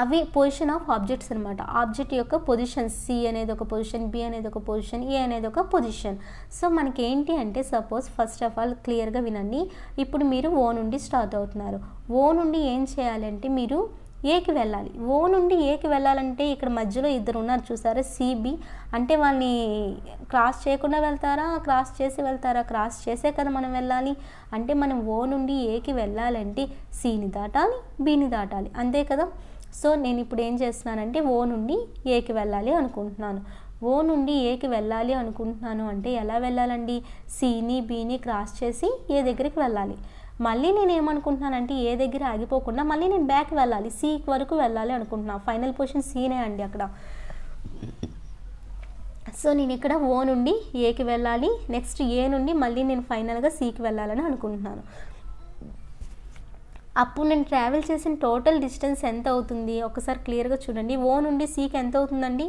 A: అవి పొజిషన్ ఆఫ్ ఆబ్జెక్ట్స్ అనమాట. ఆబ్జెక్ట్ యొక్క పొజిషన్, సి అనేది ఒక పొజిషన్, బి అనేది ఒక పొజిషన్, ఏ అనేది ఒక పొజిషన్. సో మనకి ఏంటి అంటే సపోజ్ ఫస్ట్ ఆఫ్ ఆల్ క్లియర్గా వినండి. ఇప్పుడు మీరు ఓ నుండి స్టార్ట్ అవుతున్నారు. ఓ నుండి ఏం చేయాలంటే మీరు ఏకి వెళ్ళాలి. ఓ నుండి ఏకి వెళ్ళాలంటే ఇక్కడ మధ్యలో ఇద్దరు ఉన్నారు చూసారా, సిబి. అంటే వాళ్ళని క్రాస్ చేయకుండా వెళ్తారా, క్రాస్ చేసి వెళ్తారా? క్రాస్ చేసే కదా మనం వెళ్ళాలి. అంటే మనం ఓ నుండి ఏకి వెళ్ళాలంటే సిని దాటాలి, బిని దాటాలి, అంతే కదా. సో నేను ఇప్పుడు ఏం చేస్తున్నానంటే ఓ నుండి ఏకి వెళ్ళాలి అనుకుంటున్నాను. ఓ నుండి ఏకి వెళ్ళాలి అనుకుంటున్నాను అంటే ఎలా వెళ్ళాలండి? సిని బిని క్రాస్ చేసి ఏ దగ్గరికి వెళ్ళాలి. మళ్ళీ నేను ఏమనుకుంటున్నానంటే ఏ దగ్గర ఆగిపోకుండా మళ్ళీ నేను బ్యాక్ వెళ్ళాలి, సి వరకు వెళ్ళాలి అనుకుంటున్నాను. ఫైనల్ పొజిషన్ సీనే అండి అక్కడ. సో నేను ఇక్కడ ఓ నుండి ఏకి వెళ్ళాలి, నెక్స్ట్ ఏ నుండి మళ్ళీ నేను ఫైనల్గా సికి వెళ్ళాలని అనుకుంటున్నాను. అప్పుడు నేను ట్రావెల్ చేసిన టోటల్ డిస్టెన్స్ ఎంత అవుతుంది ఒకసారి క్లియర్గా చూడండి. ఓ నుండి సికి ఎంత అవుతుందండి?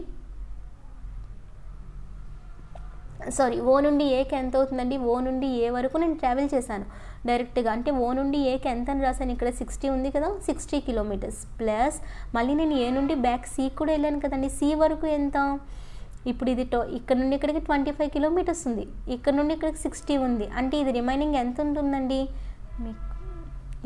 A: సారీ, ఓ నుండి ఏకి ఎంత అవుతుందండి, ఓ నుండి ఏ వరకు నేను ట్రావెల్ చేశాను డైరెక్ట్గా. అంటే ఓ నుండి ఏకి ఎంత అని రాశాను, ఇక్కడ 60 ఉంది కదా, 60 కిలోమీటర్స్ ప్లస్ మళ్ళీ నేను ఏ నుండి బ్యాక్ సి కూడా వెళ్ళాను కదండి, సి వరకు ఎంత, ఇప్పుడు ఇది ఇక్కడ నుండి ఇక్కడికి 25 కిలోమీటర్స్ ఉంది, ఇక్కడ నుండి ఇక్కడికి 60 ఉంది, అంటే ఇది రిమైనింగ్ ఎంత ఉంటుందండి,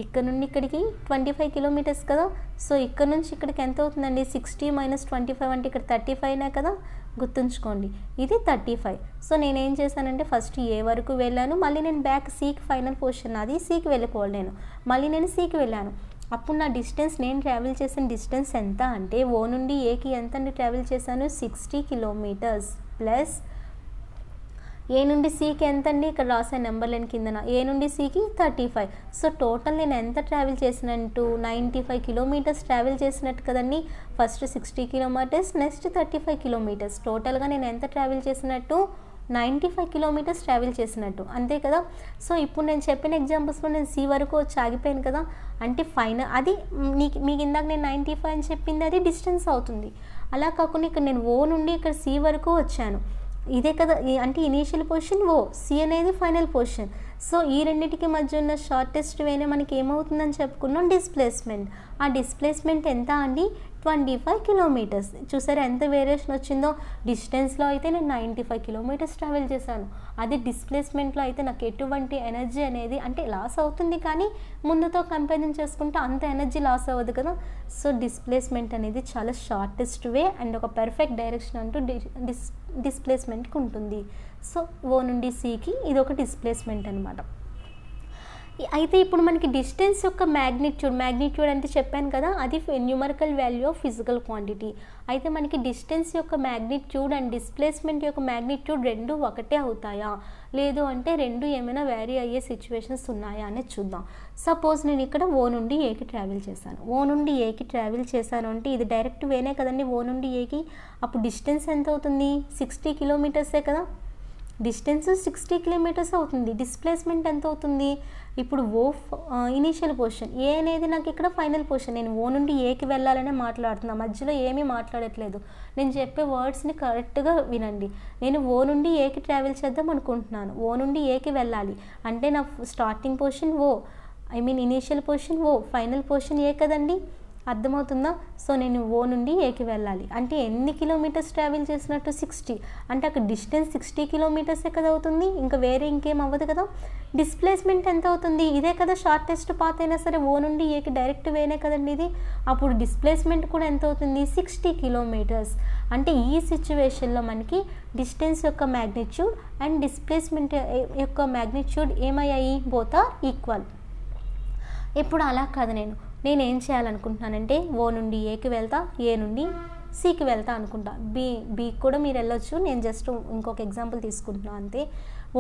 A: ఇక్కడ నుండి ఇక్కడికి 25 కిలోమీటర్స్ కదా. సో ఇక్కడ నుంచి ఇక్కడికి ఎంత అవుతుందండి, 60 - 25 అంటే ఇక్కడ 35నే కదా, గుర్తుంచుకోండి ఇది 35. సో నేనేం చేశానంటే ఫస్ట్ ఏ వరకు వెళ్ళాను, మళ్ళీ నేను బ్యాక్ సీకి ఫైనల్ పొజిషన్ అది సీకి వెళ్ళిపోవాలి నేను, మళ్ళీ నేను సీకి వెళ్ళాను. అప్పుడు నా డిస్టెన్స్, నేను ట్రావెల్ చేసిన డిస్టెన్స్ ఎంత అంటే ఓ నుండి ఏకి ఎంత అండి ట్రావెల్ చేశాను, 60 కిలోమీటర్స్ ప్లస్ ఏ నుండి సికి ఎంత అండి, ఇక్కడ రాసాను నెంబర్ లైన్ కిందన, ఏ నుండి సికి 35. సో టోటల్ నేను ఎంత ట్రావెల్ చేసినట్టు, 95 కిలోమీటర్స్ ట్రావెల్ చేసినట్టు కదండి. ఫస్ట్ 60 కిలోమీటర్స్, నెక్స్ట్ 35 కిలోమీటర్స్, టోటల్గా నేను ఎంత ట్రావెల్ చేసినట్టు, 95 కిలోమీటర్స్ ట్రావెల్ చేసినట్టు, అంతే కదా. సో ఇప్పుడు నేను చెప్పిన ఎగ్జాంపుల్స్లో నేను సి వరకు వచ్చి ఆగిపోయాను కదా, అంటే ఫైనల్ అది మీకు ఇందాక నేను 95 అని చెప్పింది అది డిస్టెన్స్ అవుతుంది. అలా కాకుండా ఇక్కడ నేను ఓ నుండి ఇక్కడ సి వరకు వచ్చాను, ఇదే కదా, అంటే ఇనీషియల్ పొజిషన్ ఓ, సి అనేది ఫైనల్ పొజిషన్. సో ఈ రెండింటికి మధ్య ఉన్న షార్టెస్ట్ వేనే మనకి ఏమవుతుందని చెప్పుకున్నాం, డిస్ప్లేస్మెంట్. ఆ డిస్ప్లేస్మెంట్ ఎంత అండి, 25 కిలోమీటర్స్. చూసారా ఎంత వేరియేషన్ వచ్చిందో, డిస్టెన్స్లో అయితే నేను 95 కిలోమీటర్స్ ట్రావెల్ చేశాను, అది డిస్ప్లేస్మెంట్లో అయితే నాకు ఎటువంటి ఎనర్జీ అనేది అంటే లాస్ అవుతుంది, కానీ ముందుతో కంపేర్ చేసుకుంటే అంత ఎనర్జీ లాస్ అవ్వదు కదా. సో డిస్ప్లేస్మెంట్ అనేది చాలా షార్టెస్ట్ వే అండ్ ఒక పర్ఫెక్ట్ డైరెక్షన్ అంటూ డిస్ప్లేస్మెంట్కి ఉంటుంది. సో ఓ నుండి సికి ఇది ఒక డిస్ప్లేస్మెంట్ అనమాట. అయితే ఇప్పుడు మనకి డిస్టెన్స్ యొక్క మ్యాగ్నిట్యూడ్ అంటే చెప్పాను కదా, అది numerical value of physical quantity. అయితే మనకి డిస్టెన్స్ యొక్క మ్యాగ్నిట్యూడ్ అండ్ డిస్ప్లేస్మెంట్ యొక్క మ్యాగ్నిట్యూడ్ రెండు ఒకటే అవుతాయా, లేదు అంటే రెండు ఏమైనా వ్యారీ అయ్యే సిచ్యువేషన్స్ ఉన్నాయా అనేది చూద్దాం. సపోజ్ నేను ఇక్కడ ఓ నుండి ఏకి ట్రావెల్ చేశాను, ఓ నుండి ఏకి ట్రావెల్ చేశాను అంటే ఇది డైరెక్ట్ వేనే కదండి ఓ నుండి ఏకి. అప్పుడు డిస్టెన్స్ ఎంత అవుతుంది, 60 కిలోమీటర్సే కదా, డిస్టెన్స్ 60 కిలోమీటర్స్ అవుతుంది. డిస్ప్లేస్మెంట్ ఎంత అవుతుంది, ఇప్పుడు ఓ ఇనీషియల్ పొజిషన్, ఏ అనేది నాకు ఇక్కడ ఫైనల్ పొజిషన్. నేను ఓ నుండి ఏకి వెళ్ళాలనే మాట్లాడుతున్నా, మధ్యలో ఏమీ మాట్లాడట్లేదు, నేను చెప్పే వర్డ్స్ని కరెక్ట్గా వినండి. నేను ఓ నుండి ఏకి ట్రావెల్ చేద్దాం అనుకుంటున్నాను, ఓ నుండి ఏకి వెళ్ళాలి అంటే నా స్టార్టింగ్ పొజిషన్ ఓ, ఇనీషియల్ పొజిషన్ ఓ, ఫైనల్ పొజిషన్ ఏ కదండి, అర్థమవుతుందా. సో నేను ఓ నుండి ఏకి వెళ్ళాలి అంటే ఎన్ని కిలోమీటర్స్ ట్రావెల్ చేసినట్టు, 60, అంటే అక్కడ డిస్టెన్స్ 60 కిలోమీటర్సే కదా అవుతుంది, ఇంకా వేరే ఇంకేం అవ్వదు కదా. డిస్ప్లేస్మెంట్ ఎంత అవుతుంది, ఇదే కదా షార్టెస్ట్ పాత్ అయినా సరే ఓ నుండి ఏకి డైరెక్ట్ వేనే కదండి ఇది. అప్పుడు డిస్ప్లేస్మెంట్ కూడా ఎంత అవుతుంది, 60 కిలోమీటర్స్. అంటే ఈ సిచ్యువేషన్లో మనకి డిస్టెన్స్ యొక్క మ్యాగ్నిట్యూడ్ అండ్ డిస్ప్లేస్మెంట్ యొక్క మ్యాగ్నిట్యూడ్ ఏమయ్యాయి, బోత్ ఆర్ ఈక్వల్. ఇప్పుడు అలా కాదు, నేనేం చేయాలనుకుంటున్నానంటే ఓ నుండి ఏకి వెళ్తా, ఏ నుండి సికి వెళ్తా అనుకుంటా, బీకి కూడా మీరు వెళ్ళొచ్చు, నేను జస్ట్ ఇంకొక ఎగ్జాంపుల్ తీసుకుంటున్నాను అంతే.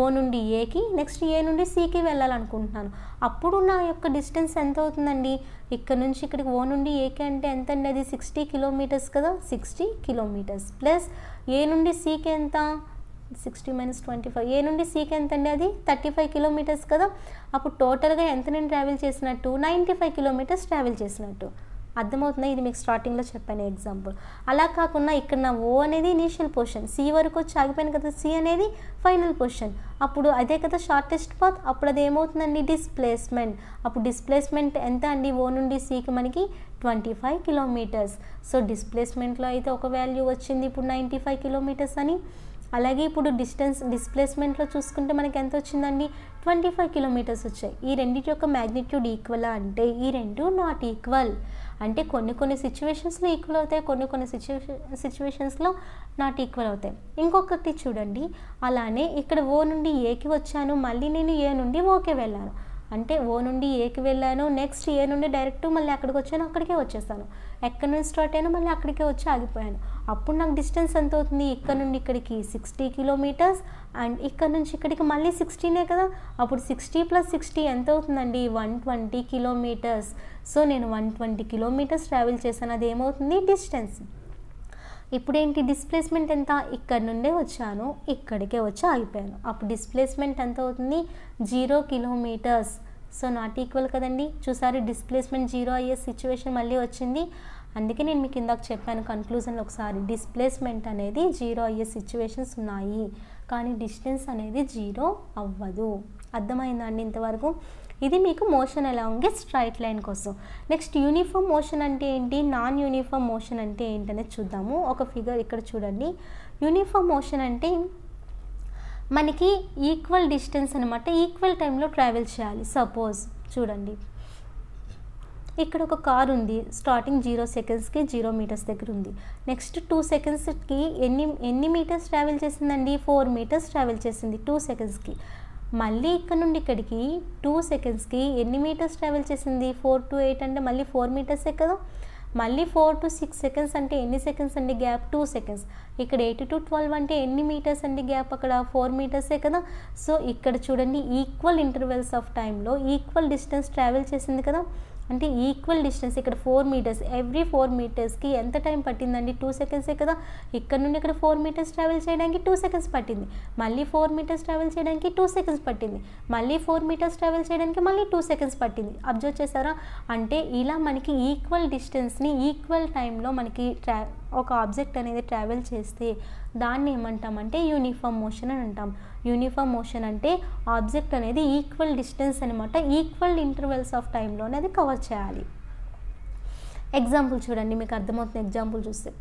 A: ఓ నుండి ఏకి, నెక్స్ట్ ఏ నుండి సికి వెళ్ళాలనుకుంటున్నాను. అప్పుడు నా యొక్క డిస్టెన్స్ ఎంత అవుతుందండి, ఇక్కడ నుంచి ఇక్కడికి ఓ నుండి ఏకి అంటే ఎంత అండి, అది 60 కిలోమీటర్స్ కదా, 60 కిలోమీటర్స్ ప్లస్ ఏ నుండి సికి ఎంత, 60 - 25, ఏ నుండి సికి ఎంత అండి, అది 35 కిలోమీటర్స్ కదా. అప్పుడు టోటల్గా ఎంత నేను ట్రావెల్ చేసినట్టు, 95 కిలోమీటర్స్ ట్రావెల్ చేసినట్టు. అర్థమవుతుందా, ఇది మీకు స్టార్టింగ్లో చెప్పాను ఎగ్జాంపుల్. అలా కాకుండా ఇక్కడ నా ఓ అనేది ఇనీషియల్ పొజిషన్, సి వరకు వచ్చి ఆగిపోయాను కదా, సి అనేది ఫైనల్ పొజిషన్, అప్పుడు అదే కదా షార్టెస్ట్ పాత్. అప్పుడు అది ఏమవుతుందండి, డిస్ప్లేస్మెంట్. అప్పుడు డిస్ప్లేస్మెంట్ ఎంత అండి, ఓ నుండి సికి మనకి 25 కిలోమీటర్స్. సో డిస్ప్లేస్మెంట్లో అయితే ఒక వాల్యూ వచ్చింది ఇప్పుడు 95 కిలోమీటర్స్ అని. అలాగే ఇప్పుడు డిస్ప్లేస్మెంట్లో చూసుకుంటే మనకి ఎంత వచ్చిందండి, 25 కిలోమీటర్స్ వచ్చాయి. ఈ రెండింటి యొక్క మ్యాగ్నిట్యూడ్ ఈక్వల్ అంటే ఈ రెండు నాట్ ఈక్వల్. అంటే కొన్ని సిచ్యువేషన్స్లో ఈక్వల్ అవుతాయి, కొన్ని సిచ్యువేషన్స్లో నాట్ ఈక్వల్ అవుతాయి. ఇంకొకటి చూడండి, అలానే ఇక్కడ ఓ నుండి ఏకి వచ్చాను, మళ్ళీ నేను ఏ నుండి ఓకే వెళ్ళాను, అంటే ఓ నుండి ఏకి వెళ్ళాను, నెక్స్ట్ ఏ నుండి డైరెక్ట్ మళ్ళీ అక్కడికి వచ్చాను, అక్కడికే వచ్చేసాను, ఎక్కడి నుంచి స్టార్ట్ అయ్యాను మళ్ళీ అక్కడికే వచ్చి ఆగిపోయాను. అప్పుడు నాకు డిస్టెన్స్ ఎంత అవుతుంది, ఇక్కడ నుండి ఇక్కడికి 60 కిలోమీటర్స్ అండ్ ఇక్కడ నుంచి ఇక్కడికి మళ్ళీ 16నే కదా. అప్పుడు 60 + 60 ఎంత అవుతుందండి, 120 కిలోమీటర్స్. సో నేను 120 కిలోమీటర్స్ ట్రావెల్ చేశాను, అది ఏమవుతుంది, డిస్టెన్స్. ఇప్పుడు ఏంటి, డిస్ప్లేస్మెంట్ ఎంత, ఇక్కడ నుండే వచ్చాను, ఇక్కడికే వచ్చి ఆగిపోయాను. అప్పుడు డిస్ప్లేస్మెంట్ ఎంత అవుతుంది, 0 కిలోమీటర్స్. సో నాట్ ఈక్వల్ కదండి. చూసారు డిస్ప్లేస్మెంట్ 0 అయ్యే సిచ్యువేషన్ మళ్ళీ వచ్చింది. అందుకే నేను మీకు ఇందాక చెప్పాను కన్క్లూజన్లో ఒకసారి, డిస్ప్లేస్మెంట్ అనేది 0 అయ్యే సిచ్యువేషన్స్ ఉన్నాయి. కానీ డిస్టెన్స్ అనేది జీరో అవ్వదు. అర్థమైందా అండి ఇంతవరకు? ఇది మీకు motion along a straight line కోసం. నెక్స్ట్ యూనిఫామ్ మోషన్ అంటే ఏంటి, నాన్ యూనిఫామ్ మోషన్ అంటే ఏంటనేది చూద్దాము. ఒక ఫిగర్ ఇక్కడ చూడండి. యూనిఫామ్ మోషన్ అంటే మనకి ఈక్వల్ డిస్టెన్స్ అనమాట, ఈక్వల్ టైంలో ట్రావెల్ చేయాలి. సపోజ్ చూడండి, ఇక్కడ ఒక కార్ ఉంది, స్టార్టింగ్ 0 సెకండ్స్కి 0 మీటర్స్ దగ్గర ఉంది. నెక్స్ట్ 2 సెకండ్స్కి ఎన్ని మీటర్స్ ట్రావెల్ చేసిందండి, 4 మీటర్స్ ట్రావెల్ చేసింది 2 సెకండ్స్కి. మళ్ళీ ఇక్కడ నుండి ఇక్కడికి 2 సెకండ్స్కి ఎన్ని మీటర్స్ ట్రావెల్ చేసింది, 4 to 8 అంటే మళ్ళీ 4 మీటర్సే కదా. మళ్ళీ 4 to 6 సెకండ్స్ అంటే ఎన్ని సెకండ్స్ అండి గ్యాప్, 2 సెకండ్స్. ఇక్కడ 8 to 12 అంటే ఎన్ని మీటర్స్ అండి గ్యాప్, అక్కడ 4 మీటర్సే కదా. సో ఇక్కడ చూడండి ఈక్వల్ ఇంటర్వెల్స్ ఆఫ్ టైంలో ఈక్వల్ డిస్టెన్స్ ట్రావెల్ చేసింది కదా. అంటే ఈక్వల్ డిస్టెన్స్ ఇక్కడ 4 మీటర్స్, ఎవ్రీ 4 మీటర్స్కి ఎంత టైం పట్టిందండి, 2 సెకండ్సే కదా. ఇక్కడ నుండి ఇక్కడ 4 మీటర్స్ ట్రావెల్ చేయడానికి 2 సెకండ్స్ పట్టింది. మళ్ళీ 4 మీటర్స్ ట్రావెల్ చేయడానికి 2 సెకండ్స్ పట్టింది. మళ్ళీ 4 మీటర్స్ ట్రావెల్ చేయడానికి మళ్ళీ 2 సెకండ్స్ పట్టింది. అబ్జర్వ్ చేశారా? అంటే ఇలా మనకి ఈక్వల్ డిస్టెన్స్ని ఈక్వల్ టైంలో మనకి ఒక ఆబ్జెక్ట్ అనేది ట్రావెల్ చేస్తే దాన్ని ఏమంటామంటే యూనిఫామ్ మోషన్ అని అంటాం. యూనిఫామ్ మోషన్ అంటే ఆబ్జెక్ట్ అనేది ఈక్వల్ డిస్టెన్స్ అనమాట, ఈక్వల్ ఇంటర్వెల్స్ ఆఫ్ టైంలో అనేది కవర్ చేయాలి. ఎగ్జాంపుల్ చూడండి, మీకు అర్థమవుతుంది ఎగ్జాంపుల్ చూస్తే.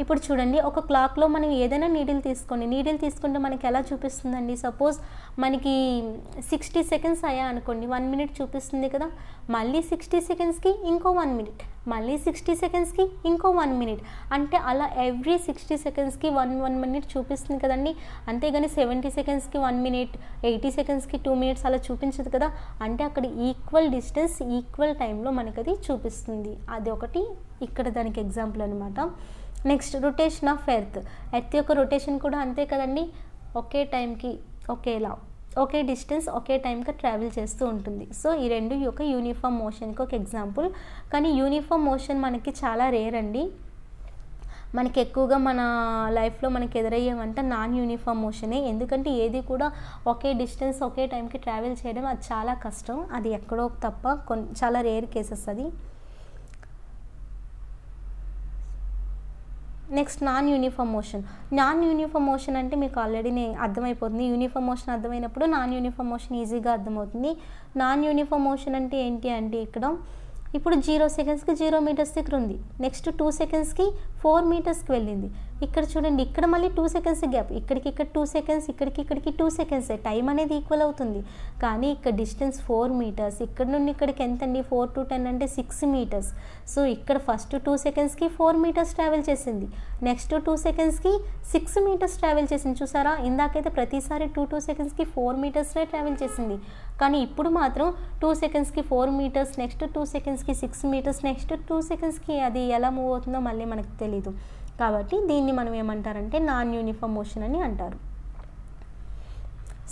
A: ఇప్పుడు చూడండి, ఒక క్లాక్లో మనం ఏదైనా నీడిల్ తీసుకుంటే మనకి ఎలా చూపిస్తుందండి, సపోజ్ మనకి 60 సెకండ్స్ అయ్యా అనుకోండి, 1 మినిట్ చూపిస్తుంది కదా. మళ్ళీ 60 సెకండ్స్కి ఇంకో 1 మినిట్, మళ్ళీ 60 సెకండ్స్కి ఇంకో 1 మినిట్, అంటే అలా ఎవ్రీ 60 సెకండ్స్కి 1 మినిట్ చూపిస్తుంది కదండి. అంతేగాని 70 సెకండ్స్కి 1 మినిట్, 80 సెకండ్స్కి 2 మినిట్స్ అలా చూపించదు కదా. అంటే అక్కడ ఈక్వల్ డిస్టెన్స్ ఈక్వల్ టైంలో మనకు అది చూపిస్తుంది. అది ఒకటి ఇక్కడ దానికి ఎగ్జాంపుల్ అనమాట. నెక్స్ట్ రొటేషన్ ఆఫ్ ఎర్త్ యొక్క రొటేషన్ కూడా అంతే కదండి. ఒకే టైంకి ఒకే డిస్టెన్స్ ఒకే టైంకి ట్రావెల్ చేస్తూ ఉంటుంది. సో ఈ రెండు యొక్క యూనిఫామ్ మోషన్కి ఒక ఎగ్జాంపుల్. కానీ యూనిఫామ్ మోషన్ మనకి చాలా రేర్ అండి. మనకి ఎక్కువగా మన లైఫ్లో మనకి ఎదురయ్యేవంటే నాన్ యూనిఫామ్ మోషనే. ఎందుకంటే ఏది కూడా ఒకే డిస్టెన్స్ ఒకే టైంకి ట్రావెల్ చేయడం అది చాలా కష్టం, అది ఎక్కడో తప్ప చాలా రేర్ కేసెస్ అది. నెక్స్ట్ నాన్ యూనిఫామ్ మోషన్ అంటే మీకు ఆల్రెడీ అర్థమైపోతుంది. యూనిఫామ్ మోషన్ అర్థమైనప్పుడు నాన్ యూనిఫామ్ మోషన్ ఈజీగా అర్థమవుతుంది. నాన్ యూనిఫామ్ మోషన్ అంటే ఏంటి అంటే ఇక్కడ ఇప్పుడు 0 సెకండ్స్కి 0 మీటర్స్ దగ్గర ఉంది. నెక్స్ట్ 2 సెకండ్స్కి 4 మీటర్స్కి వెళ్ళింది. ఇక్కడ చూడండి, ఇక్కడ మళ్ళీ 2 సెకండ్స్ గ్యాప్, ఇక్కడికి 2 సెకండ్స్, ఇక్కడికి 2 సెకండ్సే, టైం అనేది ఈక్వల్ అవుతుంది. కానీ ఇక్కడ డిస్టెన్స్ 4 మీటర్స్, ఇక్కడ నుండి ఇక్కడికి ఎంత అండి, 4 to 10 అంటే 6 మీటర్స్. సో ఇక్కడ ఫస్ట్ 2 సెకండ్స్కి 4 మీటర్స్ ట్రావెల్ చేసింది, నెక్స్ట్ 2 సెకండ్స్కి 6 మీటర్స్ ట్రావెల్ చేసింది. చూసారా, ఇందాకైతే ప్రతిసారి 2 సెకండ్స్కి 4 మీటర్స్నే ట్రావెల్ చేసింది. కానీ ఇప్పుడు మాత్రం 2 సెకండ్స్కి 4 మీటర్స్, నెక్స్ట్ 2 సెకండ్స్కి 6 మీటర్స్, నెక్స్ట్ 2 సెకండ్స్కి అది ఎలా మూవ్ అవుతుందో మళ్ళీ మనకు తెలీదు. కాబట్టి దీన్ని మనం ఏమంటారంటే నాన్ యూనిఫామ్ మోషన్ అని అంటారు.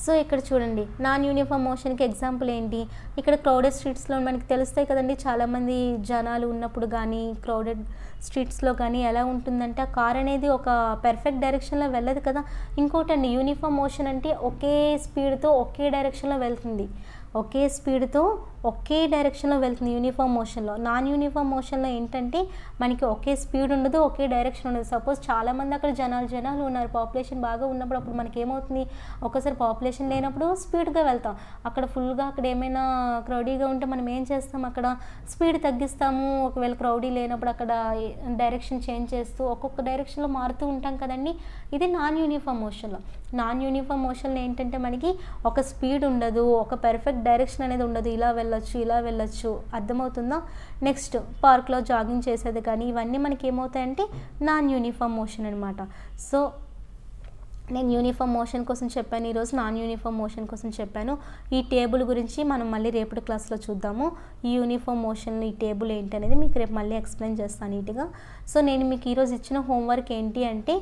A: సో ఇక్కడ చూడండి, నాన్ యూనిఫామ్ మోషన్కి ఎగ్జాంపుల్ ఏంటి, ఇక్కడ క్రౌడెడ్ స్ట్రీట్స్లో మనకి తెలుస్తాయి కదండి, చాలామంది జనాలు ఉన్నప్పుడు కానీ క్రౌడెడ్ స్ట్రీట్స్లో కానీ ఎలా ఉంటుందంటే ఆ కార్ అనేది ఒక పర్ఫెక్ట్ డైరెక్షన్లో వెళ్ళదు కదా. ఇంకోటండి, యూనిఫామ్ మోషన్ అంటే ఒకే స్పీడ్తో ఒకే డైరెక్షన్లో వెళ్తుంది, ఒకే స్పీడ్తో ఒకే డైరెక్షన్లో వెళ్తుంది యూనిఫామ్ మోషన్లో. నాన్ యూనిఫామ్ మోషన్లో ఏంటంటే మనకి ఒకే స్పీడ్ ఉండదు, ఒకే డైరెక్షన్ ఉండదు. సపోజ్ చాలామంది అక్కడ జనాలు ఉన్నారు, పాపులేషన్ బాగా ఉన్నప్పుడు అప్పుడు మనకి ఏమవుతుంది, ఒకసారి పాపులేషన్ లేనప్పుడు స్పీడ్గా వెళ్తాం, అక్కడ ఫుల్గా అక్కడ ఏమైనా క్రౌడీగా ఉంటే మనం ఏం చేస్తాం, అక్కడ స్పీడ్ తగ్గిస్తాము. ఒకవేళ క్రౌడీ లేనప్పుడు అక్కడ డైరెక్షన్ చేంజ్ చేస్తూ ఒక్కొక్క డైరెక్షన్లో మారుతూ ఉంటాం కదండి. ఇది నాన్ యూనిఫామ్ మోషన్లో. నాన్ యూనిఫామ్ మోషన్లో ఏంటంటే మనకి ఒక స్పీడ్ ఉండదు, ఒక పర్ఫెక్ట్ డైరెక్షన్ అనేది ఉండదు, ఇలా వెళ్ళొచ్చు. అర్థమవుతుందా? నెక్స్ట్ పార్క్లో జాగింగ్ చేసేది కానీ ఇవన్నీ మనకి ఏమవుతాయంటే నాన్ యూనిఫామ్ మోషన్ అనమాట. సో నేను యూనిఫామ్ మోషన్ కోసం చెప్పాను, ఈరోజు నాన్ యూనిఫామ్ మోషన్ కోసం చెప్పాను. ఈ టేబుల్ గురించి మనం మళ్ళీ రేపటి క్లాస్లో చూద్దాము. ఈ యూనిఫామ్ మోషన్ ఈ టేబుల్ ఏంటి అనేది మీకు రేపు మళ్ళీ ఎక్స్ప్లెయిన్ చేస్తాను నీట్గా. సో నేను మీకు ఈరోజు ఇచ్చిన హోంవర్క్ ఏంటి అంటే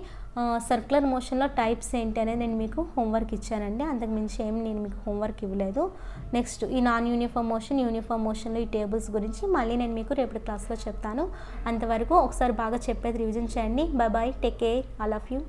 A: సర్క్యులర్ మోషన్లో టైప్స్ ఏంటి అనేది నేను మీకు హోంవర్క్ ఇచ్చానండి, అంతకుమించి ఏం నేను మీకు హోంవర్క్ ఇవ్వలేదు. నెక్స్ట్ ఈ నాన్ యూనిఫామ్ మోషన్లో ఈ టేబుల్స్ గురించి మళ్ళీ నేను మీకు రేపటి క్లాస్లో చెప్తాను. అంతవరకు ఒకసారి బాగా చెప్పేది రివిజన్ చేయండి. Bye, take care, I love you.